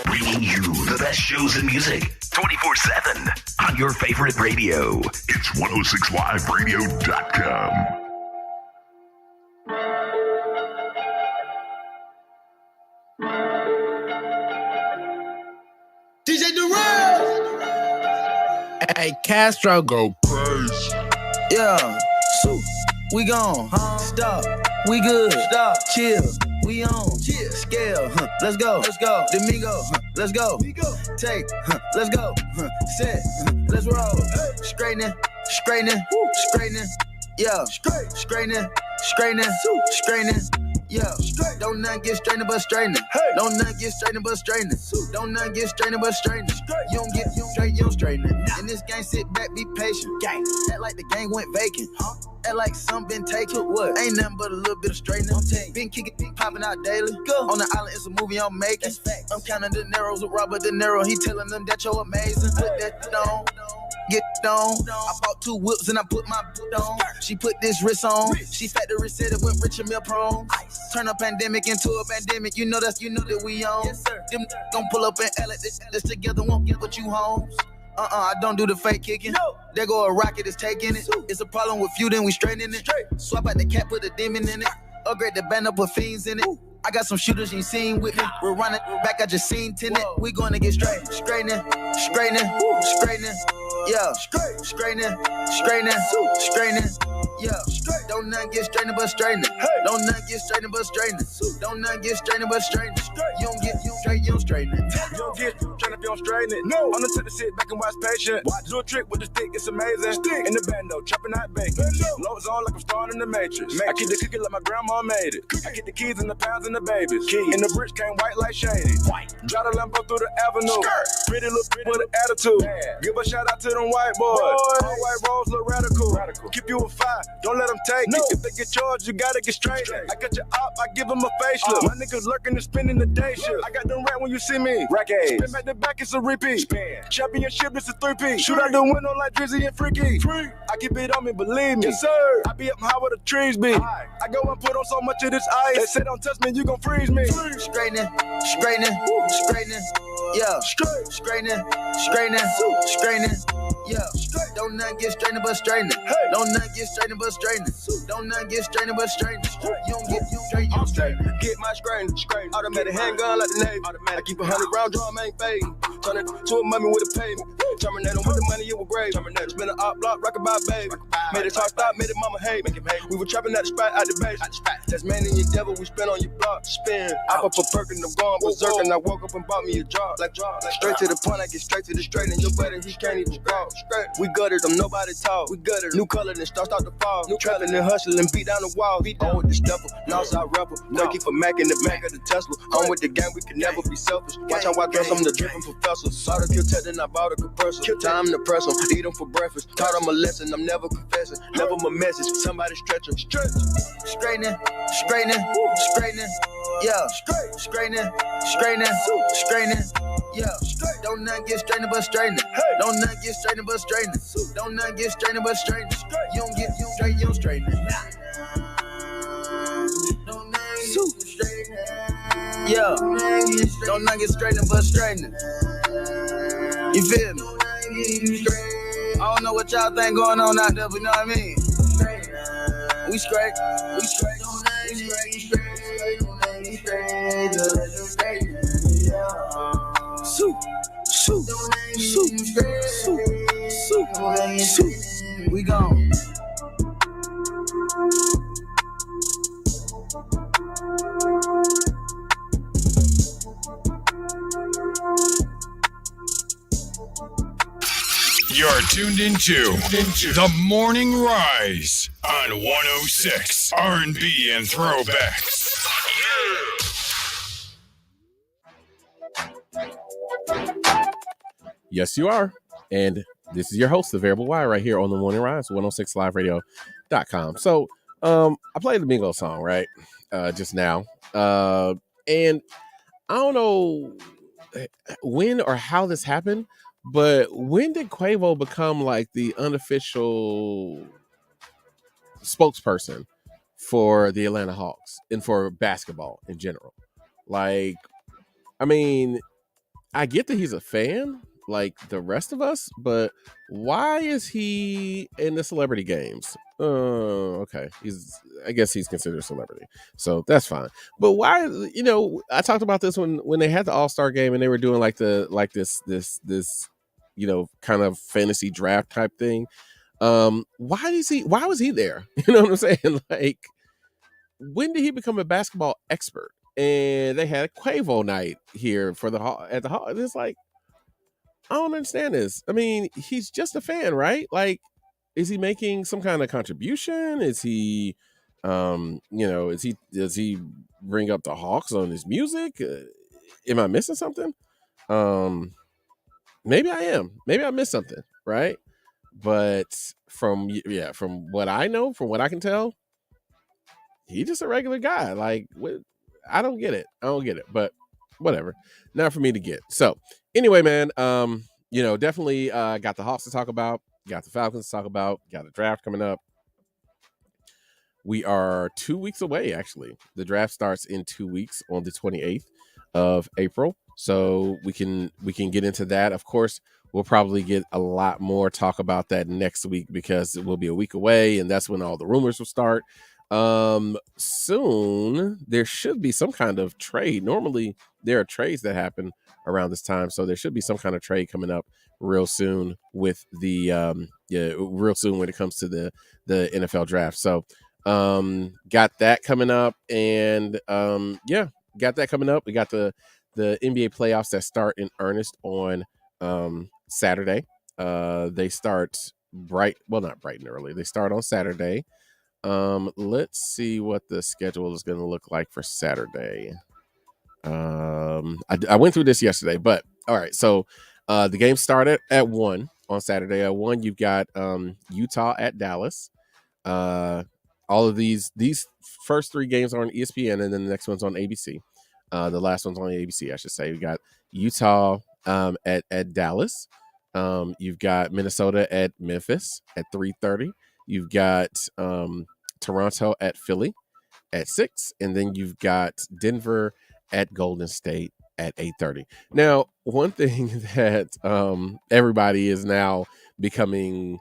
Bringing you the best shows and music 24/7 on your favorite radio. It's 106liveradio.com. DJ Durant! Hey, Castro, go crazy. Yeah, so we gone. Stop. We good. Stop. Chill. We on. Chill. Scale. Let's go. Let's go. Domingo. Let's go. Take. Let's go. Set. Let's roll. Straightening. Straightening. Straightening. Yeah. Straightening. Straightening. Straightening. Yeah, don't none get straightening but straightening. Don't none get straightening but straightening. Don't none get straightening but straightening. You don't get straight, you don't straighten it. In this game, sit back, be patient. Act like the game went vacant. Act like some been taken. What? Ain't nothing but a little bit of straightening. Been kicking, popping out daily. On the island, it's a movie I'm making. I'm counting the Neros with Robert De Niro. He telling them that you're amazing. Put that on. Get on. I bought 2 whips and I put my boot on. She put this wrist on. She factory said it went rich and meal prone. Turn a pandemic into a pandemic. You know that we on. Them gon' pull up and L at this together. Won't get what you homes. I don't do the fake kicking. There go a rocket, it's taking it. It's a problem with you, then we straightening it. Swap out the cap, put a demon in it. Upgrade the band up, put fiends in it. I got some shooters you ain't seen with me. We're running back, I just seen tenant. We gonna get straightening. Yeah, straightening. Yeah, don't none get straightening but straightening. Don't none get straightening but straightening. Don't none get straightening but straightening. You don't get straight, you don't straighten it. You don't get straight if you don't straighten it. No, I'm the type to sit back and watch patient. Do a trick with the stick, it's amazing. In the bando, chopping out bacon. Lows on like I'm starting in the Matrix. I keep the cookie like my grandma made it. I get the keys and the pounds and the babies. And the bricks came white like shady. Drive the Lambo through the avenue. Pretty little with an attitude. Give a shout out to them white boys. All white rolls look radical. Keep you a fire, don't let them take it. If they get charged, you gotta get straight. I got your op, I give them a facelift. My niggas lurking and spinning the day shift. I got them rat when you see me. Rack A's. Spin back to back, it's a repeat. Championship, it's a 3-P. Shoot out the window like Drizzy and Freaky. I keep it on me, believe me. Yes, sir. I be up high where the trees be. I go and put on so much of this ice. They say don't touch me, you gon' freeze me. Straightening. Yeah, straightening. Yeah, don't none get straightening but straightening. Don't none get straightening but straightening. Don't none get straightening but straightening. You don't get straight, you don't straighten. Get my straightening. Automatic handgun like the Navy. I keep 100 round drum, ain't fading. Turn it to a mummy with a payment. Terminator with the money, it was grave. Spin an op block, rock about baby. Made it talk stop, made it mama hate. We were trapping at the spot, out the base. That's man and your devil, we spin on your block. Spin. I pop a perk and I'm gone berserk and I woke up and bought me a job. Like straight to the point, I get straight to the straight and your buddy, he can't even walk. We gutted them, nobody talk. We gutted them. New color, then start to fall. New trapping and hustling, beat down the wall. On with the stepper, Northside rapper. Lucky for Mac in the back of the Tesla. On with the gang, we can never be selfish. Watch how I dress, I'm the dripping professor. Saw the kill tech, then I bought a compressor. Time to press them, eat them for breakfast. Taught them a lesson, I'm never confessing. Never my message, somebody stretch them. Straightening. Yeah, straightening. Yeah, don't none get straightening but straightening. Don't none get straightening but straightening. Don't none get straightening but straightening. You don't get straight, you don't straighten it. Yeah, don't none get straightening but straightening. You feel me? I don't know what y'all think going on out there, but you know what I mean? We straight. We gone. You're tuned into The Morning Rise on 106 R&B and Throwbacks. Yes, you are. And this is your host, The Variable Y, right here on The Morning Rise, 106liveradio.com. So I played the Bingo song, right? Just now. And I don't know when or how this happened, but when did Quavo become like the unofficial spokesperson for the Atlanta Hawks and for basketball in general? Like, I mean, I get that he's a fan like the rest of us, but why is he in the celebrity games? Okay. I guess he's considered a celebrity, so that's fine. But why, I talked about this when they had the All-Star game and they were doing this kind of fantasy draft type thing. Why was he there? You know what I'm saying? Like, when did he become a basketball expert? And they had a Quavo night here at the Hall. It's like, I don't understand this. I mean, he's just a fan, right? Like, is he making some kind of contribution? Is he Does he bring up the Hawks on his music? Am I missing something? Maybe I am. Maybe I missed something, right? But from what I know, from what I can tell, he's just a regular guy. Like, I don't get it. But whatever. Not for me to get. So anyway, man, definitely got the Hawks to talk about, got the Falcons to talk about, got a draft coming up. We are 2 weeks away, actually. The draft starts in 2 weeks on the 28th of April. So we can get into that. Of course, we'll probably get a lot more talk about that next week because it will be a week away, and that's when all the rumors will start. Soon there should be some kind of trade. Normally there are trades that happen around this time, so there should be some kind of trade coming up real soon with the real soon when it comes to the NFL draft. So got that coming up, and got that coming up. We got the NBA playoffs that start in earnest on Saturday. They start not bright and early. They start on Saturday. Let's see what the schedule is going to look like for Saturday. I went through this yesterday, but all right. So the game started at 1 on Saturday. At 1, you've got Utah at Dallas. All of these first 3 games are on ESPN, and then the next one's on ABC. The last one's on ABC, I should say. We got Utah at Dallas. You've got Minnesota at Memphis at 3:30. You've got Toronto at Philly at 6, and then you've got Denver at Golden State at 8:30. Now, one thing that everybody is now becoming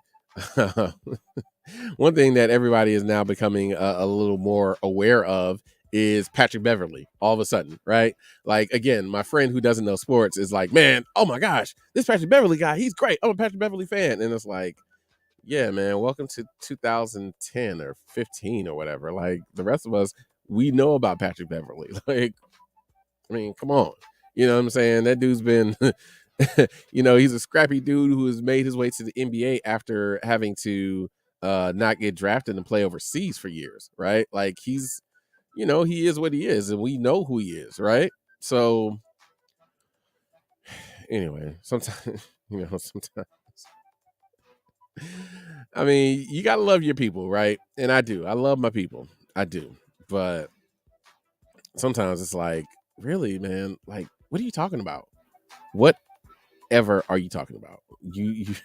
one thing that everybody is now becoming a little more aware of is Patrick Beverley all of a sudden, right? Like, again, my friend who doesn't know sports is like, man, oh my gosh, this Patrick Beverley guy, he's great. I'm a Patrick Beverley fan. And it's like, yeah, man, welcome to 2010 or 15 or whatever. Like, the rest of us, we know about Patrick Beverley. Like, I mean, come on. You know what I'm saying? That dude's been, he's a scrappy dude who has made his way to the NBA after having to not get drafted and play overseas for years, right? Like, he's, he is what he is, and we know who he is, right? So anyway, sometimes, I mean, you gotta love your people, right? And I do. I love my people. I do. But sometimes it's like, really, man, like, what are you talking about? Whatever are you talking about? You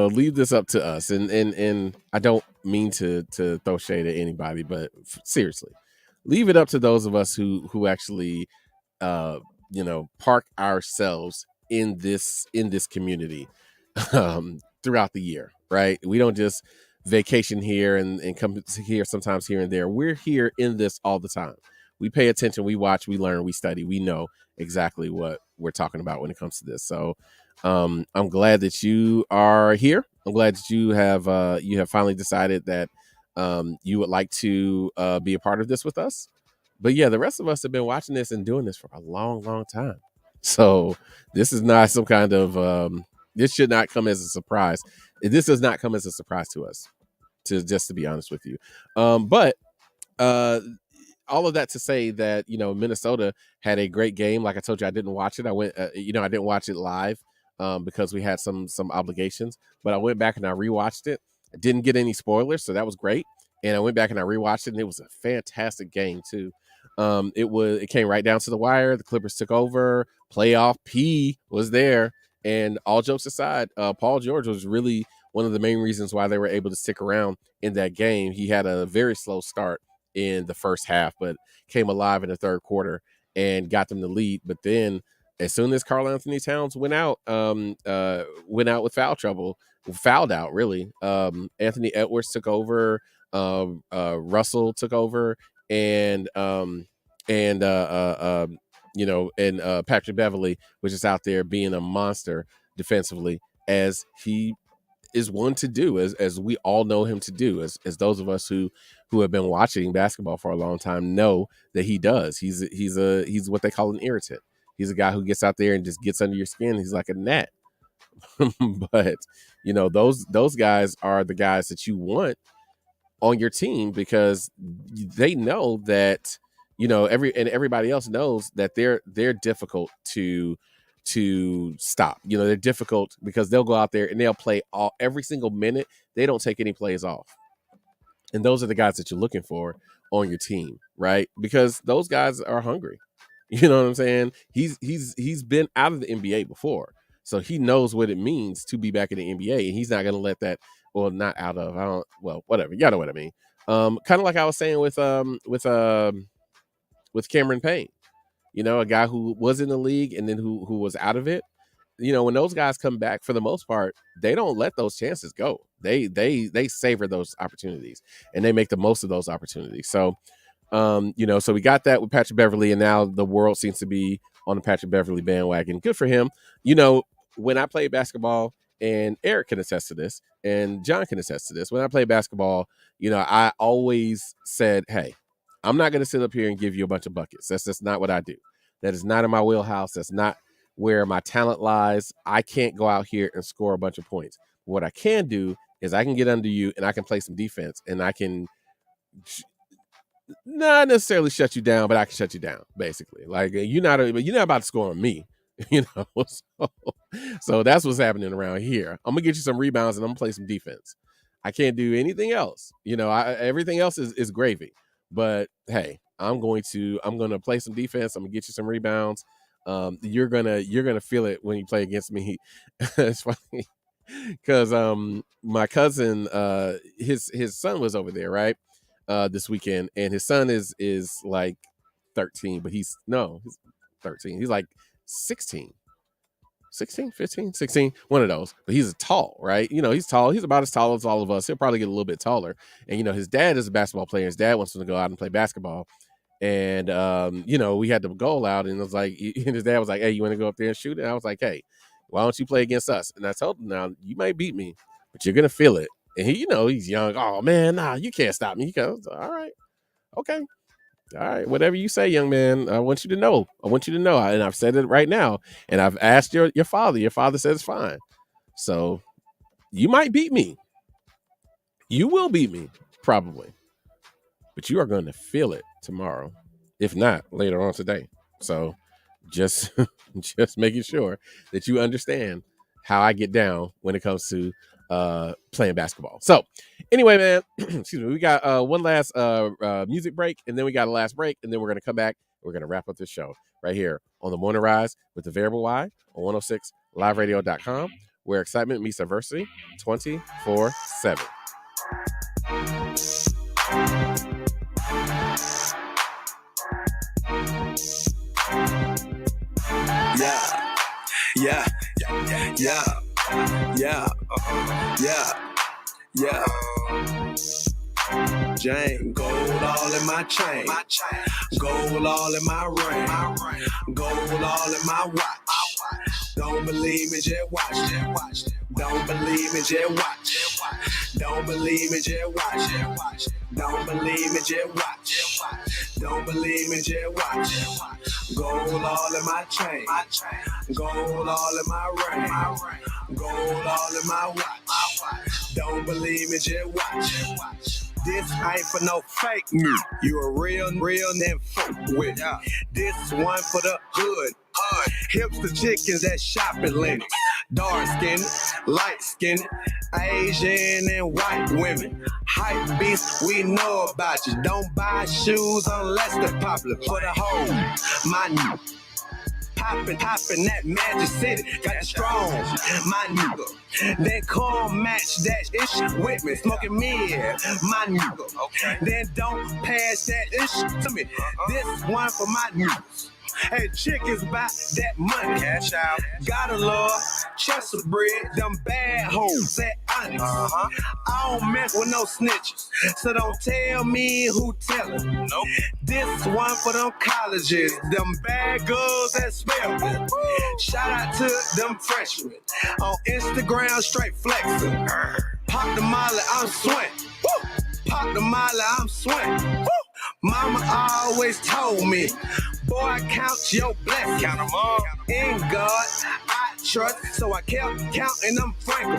leave this up to us. And I don't mean to throw shade at anybody, but seriously, leave it up to those of us who actually park ourselves in this community throughout the year, right? We don't just vacation here and come here sometimes here and there. We're here in this all the time. We pay attention, we watch, we learn, we study, we know exactly what we're talking about when it comes to this. So I'm glad that you are here. I'm glad that you have finally decided that you would like to be a part of this with us. But yeah, the rest of us have been watching this and doing this for a long, long time. So this is not some kind of this should not come as a surprise. This does not come as a surprise to us, to be honest with you. But all of that to say that, Minnesota had a great game. Like I told you, I didn't watch it. I went, I didn't watch it live because we had some obligations. But I went back and I rewatched it. I didn't get any spoilers, so that was great. And I went back and I rewatched it, and it was a fantastic game too. It came right down to the wire. The Clippers took over. Playoff P was there. And all jokes aside, Paul George was really one of the main reasons why they were able to stick around in that game. He had a very slow start in the first half, but came alive in the third quarter and got them the lead. But then as soon as Karl Anthony Towns went out with foul trouble, fouled out really, Anthony Edwards took over, Russell took over, and Patrick Beverley was just out there being a monster defensively, as he is one to do, as we all know him to do, as those of us who have been watching basketball for a long time know that he does. He's what they call an irritant. He's a guy who gets out there and just gets under your skin. He's like a gnat. But those guys are the guys that you want on your team because they know that, everybody else knows that they're difficult to stop. They're difficult because they'll go out there and they'll play every single minute. They don't take any plays off. And those are the guys that you're looking for on your team, right? Because those guys are hungry. You know what I'm saying? He's been out of the NBA before. So he knows what it means to be back in the NBA, and he's not going to let that, well, not out of, whatever. You know what I mean? Kind of like I was saying with Cameron Payne, a guy who was in the league and then who was out of it. When those guys come back, for the most part, they don't let those chances go. They savor those opportunities and they make the most of those opportunities. So, so we got that with Patrick Beverley, and now the world seems to be on the Patrick Beverley bandwagon. Good for him. When I played basketball, and Eric can attest to this, and John can attest to this. When I played basketball, I always said, hey, I'm not going to sit up here and give you a bunch of buckets. That's just not what I do. That is not in my wheelhouse. That's not where my talent lies. I can't go out here and score a bunch of points. What I can do is I can get under you and I can play some defense, and I can not necessarily shut you down, but I can shut you down, basically. Like you're not about to score on me, So that's what's happening around here. I'm gonna get you some rebounds and I'm gonna play some defense. I can't do anything else. Everything else is gravy. But hey, I'm gonna play some defense. I'm gonna get you some rebounds. You're gonna feel it when you play against me. It's funny because my cousin, his son was over there, right? This weekend, and his son is like 13, but he's 13. He's like 16, 15, 16, one of those. But he's tall, right? He's tall. He's about as tall as all of us. He'll probably get a little bit taller. And his dad is a basketball player. His dad wants him to go out and play basketball. And we had the goal out, and it was like, and his dad was like, hey, you want to go up there and shoot it? And I was like, hey, why don't you play against us? And I told him, now you might beat me, but you're gonna feel it. And he, he's young. Oh man, nah, you can't stop me. He goes, all right, okay, all right, whatever you say, young man. I want you to know. And I've said it right now. And I've asked your father. Your father says it's fine. So you might beat me. You will beat me, probably. But you are going to feel it tomorrow, if not later on today. So just making sure that you understand how I get down when it comes to playing basketball. So anyway, man, excuse me, we got one last music break, and then we got a last break, and then we're going to come back. We're going to wrap up this show right here on the Morning Rise with the Variable Y on 106liveradio.com, where excitement meets adversity 24/7. Yeah. Jane, gold all in my chain, gold all in my ring, gold all in my watch. Don't believe me, just watch. Don't believe me, just watch. Don't believe me, just watch. Don't believe me, just watch. Don't believe me, just watch. Gold all in my chain, gold all in my ring, gold all in my watch. Don't believe me, just watch. This ain't for no fake. You a real and fuck with. This one for the hood. Hipster chickens that shop at Lennox. Dark skinned, light skinned, Asian and white women. Hype beasts, we know about you. Don't buy shoes unless they're popular. For the whole, my new. Poppin' that Magic City, got it strong, my nigga. Then come match that ish with me, smoking mid, my nigga. Okay. Then don't pass that ish to me. This one for my niggas. Hey, chickens buy that money. Cash out. Gotta love Chester bread, them bad hoes that honest. I don't mess with no snitches, so don't tell me who tellin'. Nope. This one for them colleges, them bad girls that spell it. Shout out to them freshmen on Instagram, straight flexing. Pop the molly, I'm sweating. Pop the molly, I'm sweating. Mama always told me, boy, count your blessings. Count them all. In God, I trust, so I kept counting them frankly.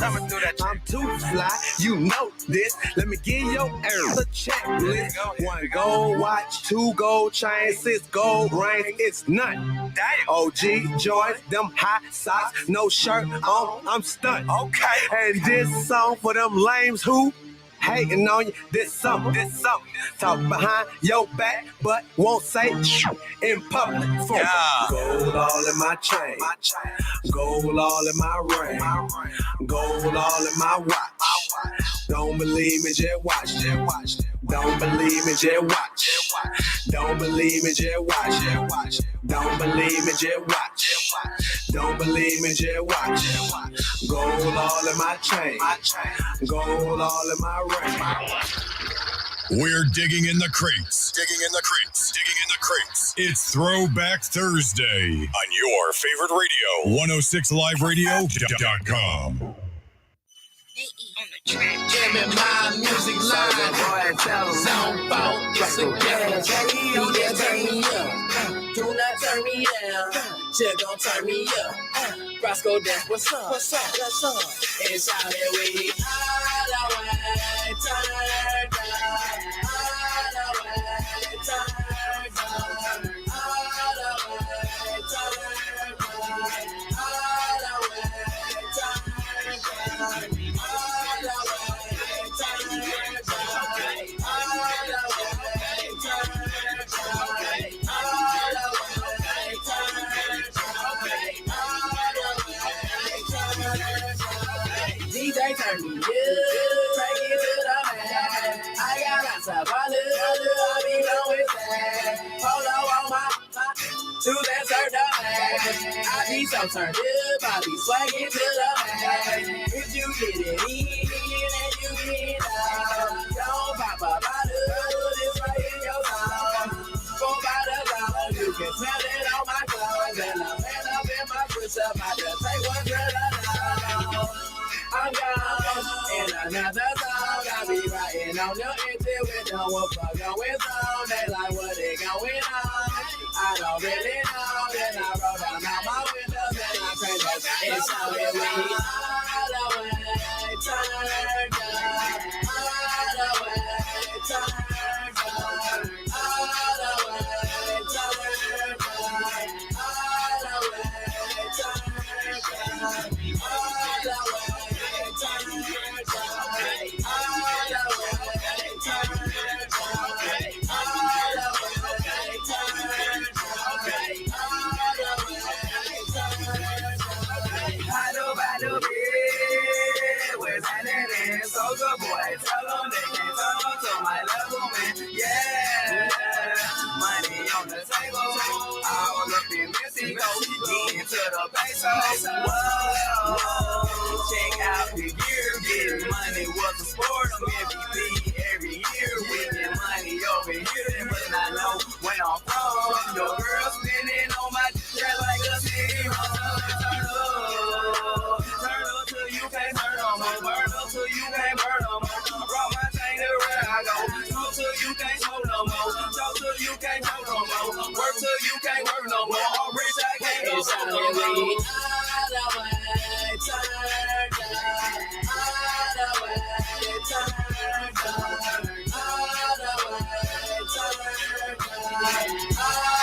I'm too fly, you know this. Let me give your ass a checklist. 1 gold watch, 2 gold chains, 6 gold rings. It's none. OG joints, them high socks, no shirt on. I'm stunned. Okay. And this song for them lames who hating on you. This something. Talk behind your back, but won't say in public. Yeah. Gold all in my chain. Gold all in my ring. Gold all in my watch. Don't believe me, just watch. Don't believe me, just watch. Don't believe me, just watch. Don't believe me, just watch. Don't believe me, just watch. Gold all in my chain. Gold all in my ring. We're digging in the crates. It's Throwback Thursday on your favorite radio, 106liveradio.com. Jamming my music live. Zone 4, it's a gas. DJ turn me up. Do not turn me down. Just gon' turn me up. Roscoe Dance, what's up? It's out there we all the way turned up. All the way turned up. All the way turned up. All the way turned up. DJ turn me up, take it to the man. I got lots of ballers, I be going sad. Polo on my to that turn up man. I be so turned up, I be swagging to the man. If you get it in and you get it out, don't pop a bottle, it's right in your mouth. 4 bottles out, you can smell it on my clothes. And I'm up in my push up, I just take one to the now. I'm gone in another song. I be writing on your intent with no one fuck going on. They like what they going on. I don't really know. Then I roll down all my windows and I crank up. It's how it we all the way turned up. All the way turned up. All the way turned up. All the way turned up. All the way. Soldier boy, tell them they can't turn up to my level, man. Yeah, money on the table. All up in Mexico, getting to the pesos. Whoa, check out the year. Getting money was a sport. I'm MVP every year. We get money over here, but I know where I'm from. Your girl spinning on my chair like a zero. Turn up till you can't turn no more. Burn up till you can't burn no more. Rock my chain everywhere I go. Smoke till you can't smoke no more. Talk till you can't talk no more. Work till you can't work no more. I'm rich, I can't go no more. All the way turned up. All the way turned up. All the way turned up. All the way turned up.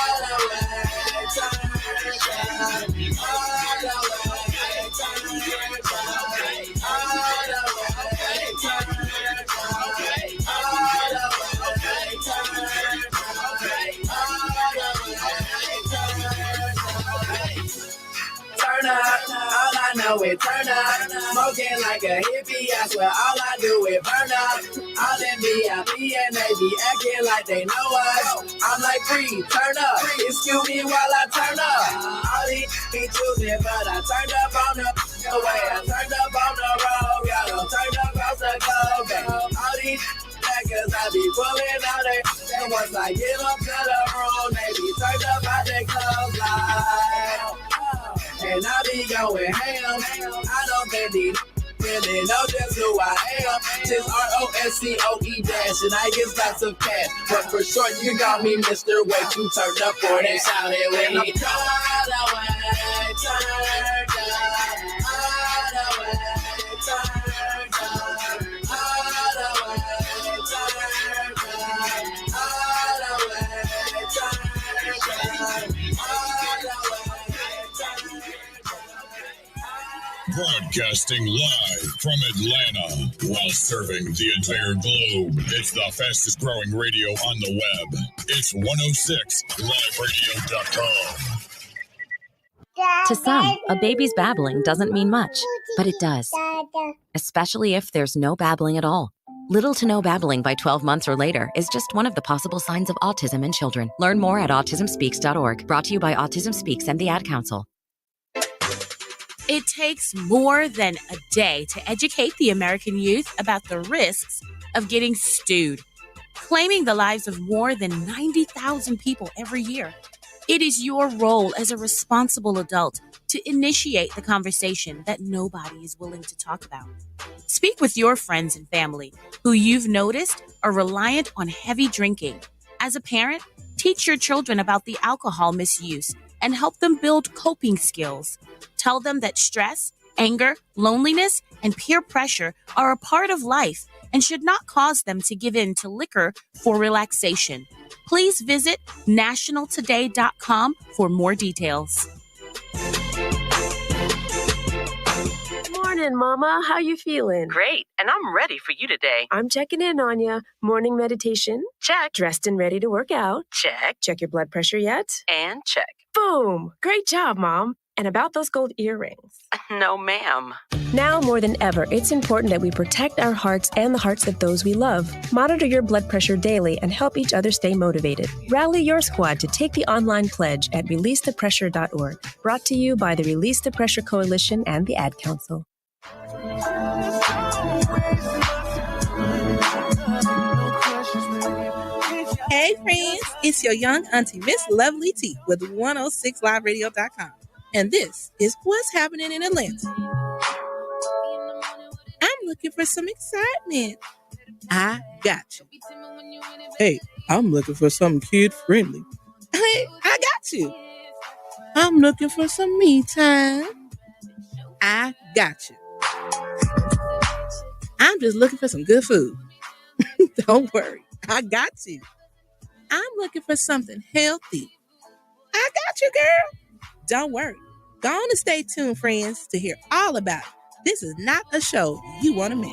All the way turned Turn up, all I know is turn up. Smoking like a hippie, I swear all I do is burn up. All in VIP and they be acting like they know us. I'm like free, turn up. Excuse me while I turn up. All these be choosing, but I turned up on the way. I turned up on the road, y'all don't turn up across the globe. All these cause I be pulling out they. And once I get up to the room, they be turned up out their clothes like. And I be going ham. I don't think these really know just who I am. Just ROSCOE dash, and I get lots of cash. But for short, you got me Mr. Way Too Turned Up for that. Shout it when I'm all the way turned up. Broadcasting live from Atlanta while serving the entire globe. It's the fastest growing radio on the web. It's 106liveradio.com. To some, a baby's babbling doesn't mean much, but it does. Especially if there's no babbling at all. Little to no babbling by 12 months or later is just one of the possible signs of autism in children. Learn more at autismspeaks.org. Brought to you by Autism Speaks and the Ad Council. It takes more than a day to educate the American youth about the risks of getting stewed, claiming the lives of more than 90,000 people every year. It is your role as a responsible adult to initiate the conversation that nobody is willing to talk about. Speak with your friends and family who you've noticed are reliant on heavy drinking. As a parent, teach your children about the alcohol misuse and help them build coping skills. Tell them that stress, anger, loneliness, and peer pressure are a part of life and should not cause them to give in to liquor for relaxation. Please visit nationaltoday.com for more details. Morning, Mama. How you feeling? Great, and I'm ready for you today. I'm checking in on you. Morning meditation? Check. Dressed and ready to work out? Check. Check your blood pressure yet? And check. Boom! Great job, Mom. And about those gold earrings? No, ma'am. Now more than ever, it's important that we protect our hearts and the hearts of those we love. Monitor your blood pressure daily and help each other stay motivated. Rally your squad to take the online pledge at releasethepressure.org. Brought to you by the Release the Pressure Coalition and the Ad Council. Hey friends, it's your young auntie Miss Lovely T with 106liveradio.com. And this is what's happening in Atlanta. I'm looking for some excitement. I got you. Hey, I'm looking for something kid-friendly. Hey, I got you. I'm looking for some me time. I got you. I'm just looking for some good food. Don't worry, I got you. I'm looking for something healthy. I got you, girl. Don't worry. Go on and stay tuned, friends, to hear all about it. This is not a show you want to miss.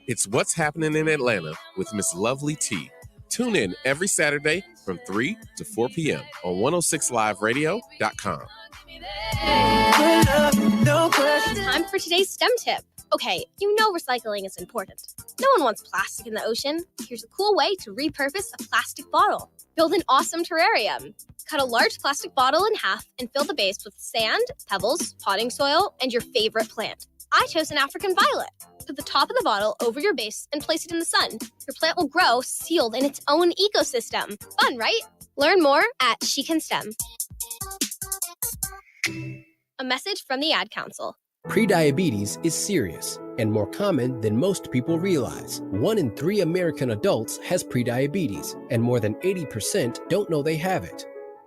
It's What's Happening in Atlanta with Miss Lovely T. Tune in every Saturday from 3 to 4 p.m. on 106liveradio.com. It's time for today's STEM tip. Okay, you know recycling is important. No one wants plastic in the ocean. Here's a cool way to repurpose a plastic bottle. Build an awesome terrarium. Cut a large plastic bottle in half and fill the base with sand, pebbles, potting soil, and your favorite plant. I chose an African violet. Put the top of the bottle over your base and place it in the sun. Your plant will grow sealed in its own ecosystem. Fun, right? Learn more at She Can STEM. A message from the Ad Council. Prediabetes is serious and more common than most people realize. 1 in 3 American adults has prediabetes, and more than 80% don't know they have it.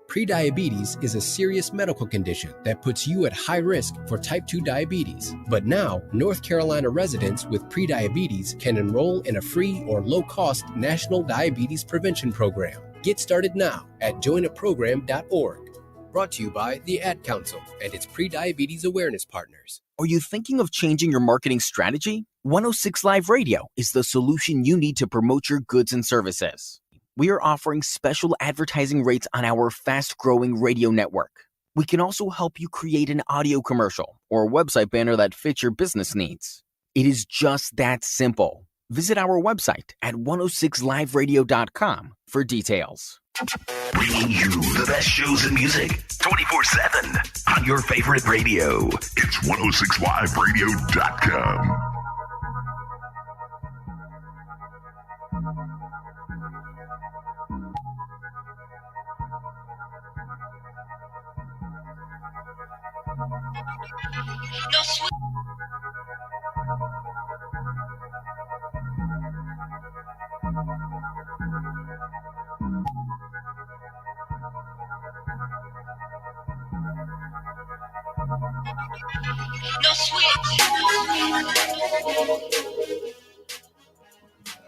Prediabetes is a serious medical condition that puts you at high risk for type 2 diabetes. But now, North Carolina residents with prediabetes can enroll in a free or low-cost national diabetes prevention program. Get started now at joinaprogram.org. Brought to you by the Ad Council and its prediabetes awareness partners. Are you thinking of changing your marketing strategy? 106 Live Radio is the solution you need to promote your goods and services. We are offering special advertising rates on our fast-growing radio network. We can also help you create an audio commercial or a website banner that fits your business needs. It is just that simple. Visit our website at 106liveradio.com for details. Bringing you the best shows and music 24/7 on your favorite radio. It's 106liveradio.com.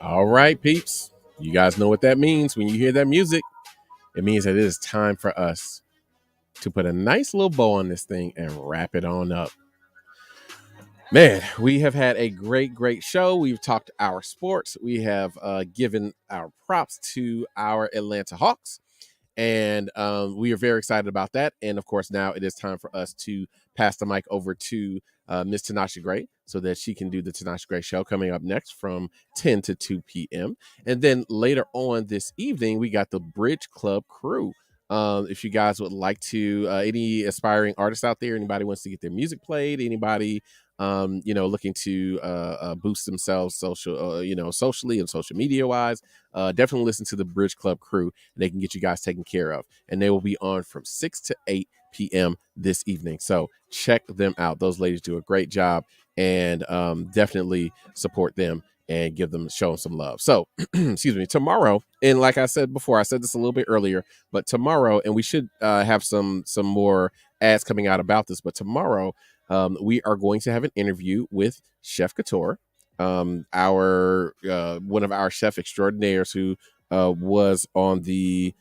All right, peeps. You guys know what that means when you hear that music. It means that it is time for us to put a nice little bow on this thing and wrap it on up. Man, we have had a great show. We've talked our sports. We have given our props to our Atlanta Hawks. And we are very excited about that. And of course, now it is time for us to pass the mic over to Miss Tanasha Gray so that she can do the Tanasha Gray Show coming up next from 10 to 2 p.m. And then later on this evening, we got the Bridge Club crew. If you guys would like to, any aspiring artists out there, anybody wants to get their music played, anybody, looking to boost themselves socially and social media wise, definitely listen to the Bridge Club crew. They can get you guys taken care of, and they will be on from 6 to 8 p.m. this evening. So check them out. Those ladies do a great job, and definitely support them and show them some love. So, excuse me, tomorrow, and like I said before, I said this a little bit earlier, but tomorrow, and we should have some more ads coming out about this, but tomorrow, we are going to have an interview with Chef Couture, our one of our chef extraordinaires who was on the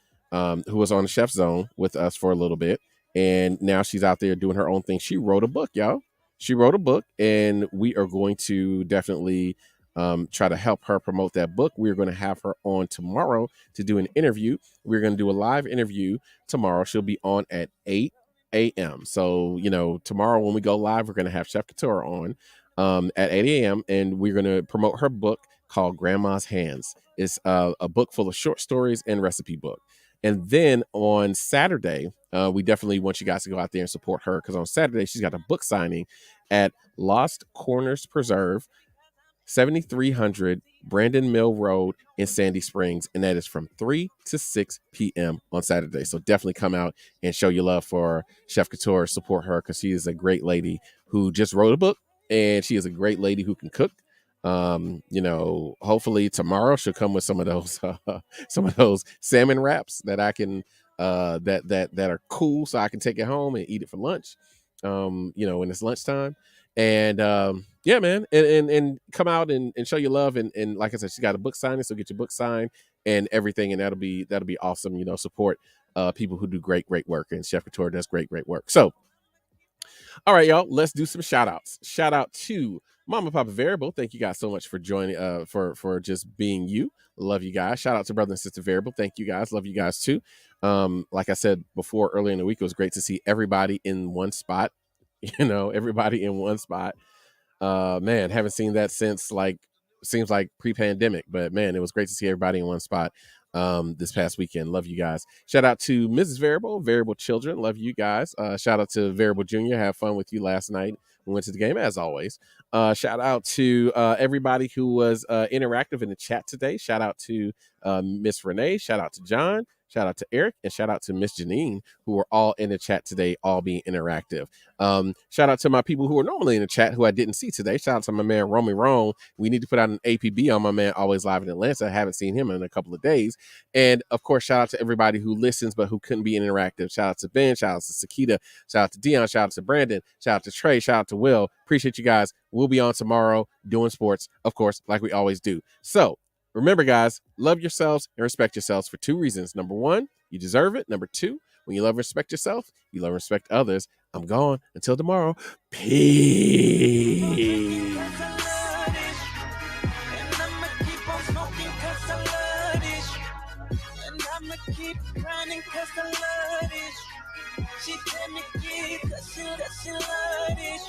Chef Zone with us for a little bit, and now she's out there doing her own thing. She wrote a book, y'all. She wrote a book, and we are going to definitely try to help her promote that book. We're going to have her on tomorrow to do an interview. We're going to do a live interview tomorrow. She'll be on at 8 a.m. So, tomorrow when we go live, we're going to have Chef Couture on at 8 a.m. and we're going to promote her book called Grandma's Hands. It's a book full of short stories and recipe book. And then on Saturday, we definitely want you guys to go out there and support her, because on Saturday, she's got a book signing at Lost Corners Preserve, 7300 Brandon Mill Road in Sandy Springs, and that is from 3 to 6 p.m. on Saturday. So definitely come out and show your love for Chef Couture. Support her, because she is a great lady who just wrote a book, and she is a great lady who can cook. Hopefully tomorrow she'll come with some of those salmon wraps that I can that are cool, so I can take it home and eat it for lunch. When it's lunchtime. And yeah, man, and come out and show your love, and like I said, she got a book signing, so get your book signed and everything, and that'll be awesome. Support people who do great work, and Chef Couture does great work. So, all right, y'all, let's do some shout outs. Shout out to Mama Papa Variable. Thank you guys so much for joining, for just being you. Love you guys. Shout out to Brother and Sister Variable. Thank you guys. Love you guys too. Like I said before, earlier in the week, it was great to see everybody in one spot. Everybody in one spot. Man, haven't seen that since seems like pre-pandemic, but man, it was great to see everybody in one spot this past weekend. Love you guys. Shout out to Mrs. Variable Children. Love you guys. Shout out to Variable Jr. Have fun with you last night. We went to the game as always. Shout out to everybody who was interactive in the chat today. Shout out to Miss Renee. Shout out to John. Shout out to Eric, and shout out to Miss Janine, who were all in the chat today, all being interactive. Shout out to my people who are normally in the chat who I didn't see today. Shout out to my man, Romy Rome. We need to put out an APB on my man, Always Live in Atlanta. I haven't seen him in a couple of days. And of course, shout out to everybody who listens, but who couldn't be interactive. Shout out to Ben, shout out to Sakita, shout out to Dion, shout out to Brandon, shout out to Trey, shout out to Will. Appreciate you guys. We'll be on tomorrow doing sports, of course, like we always do. So, remember, guys, love yourselves and respect yourselves for 2 reasons. Number 1, you deserve it. Number 2, when you love and respect yourself, you love and respect others. I'm gone. Until tomorrow. Peace. Keep grinding 'cause I love it. She tell me keep 'cause she love it.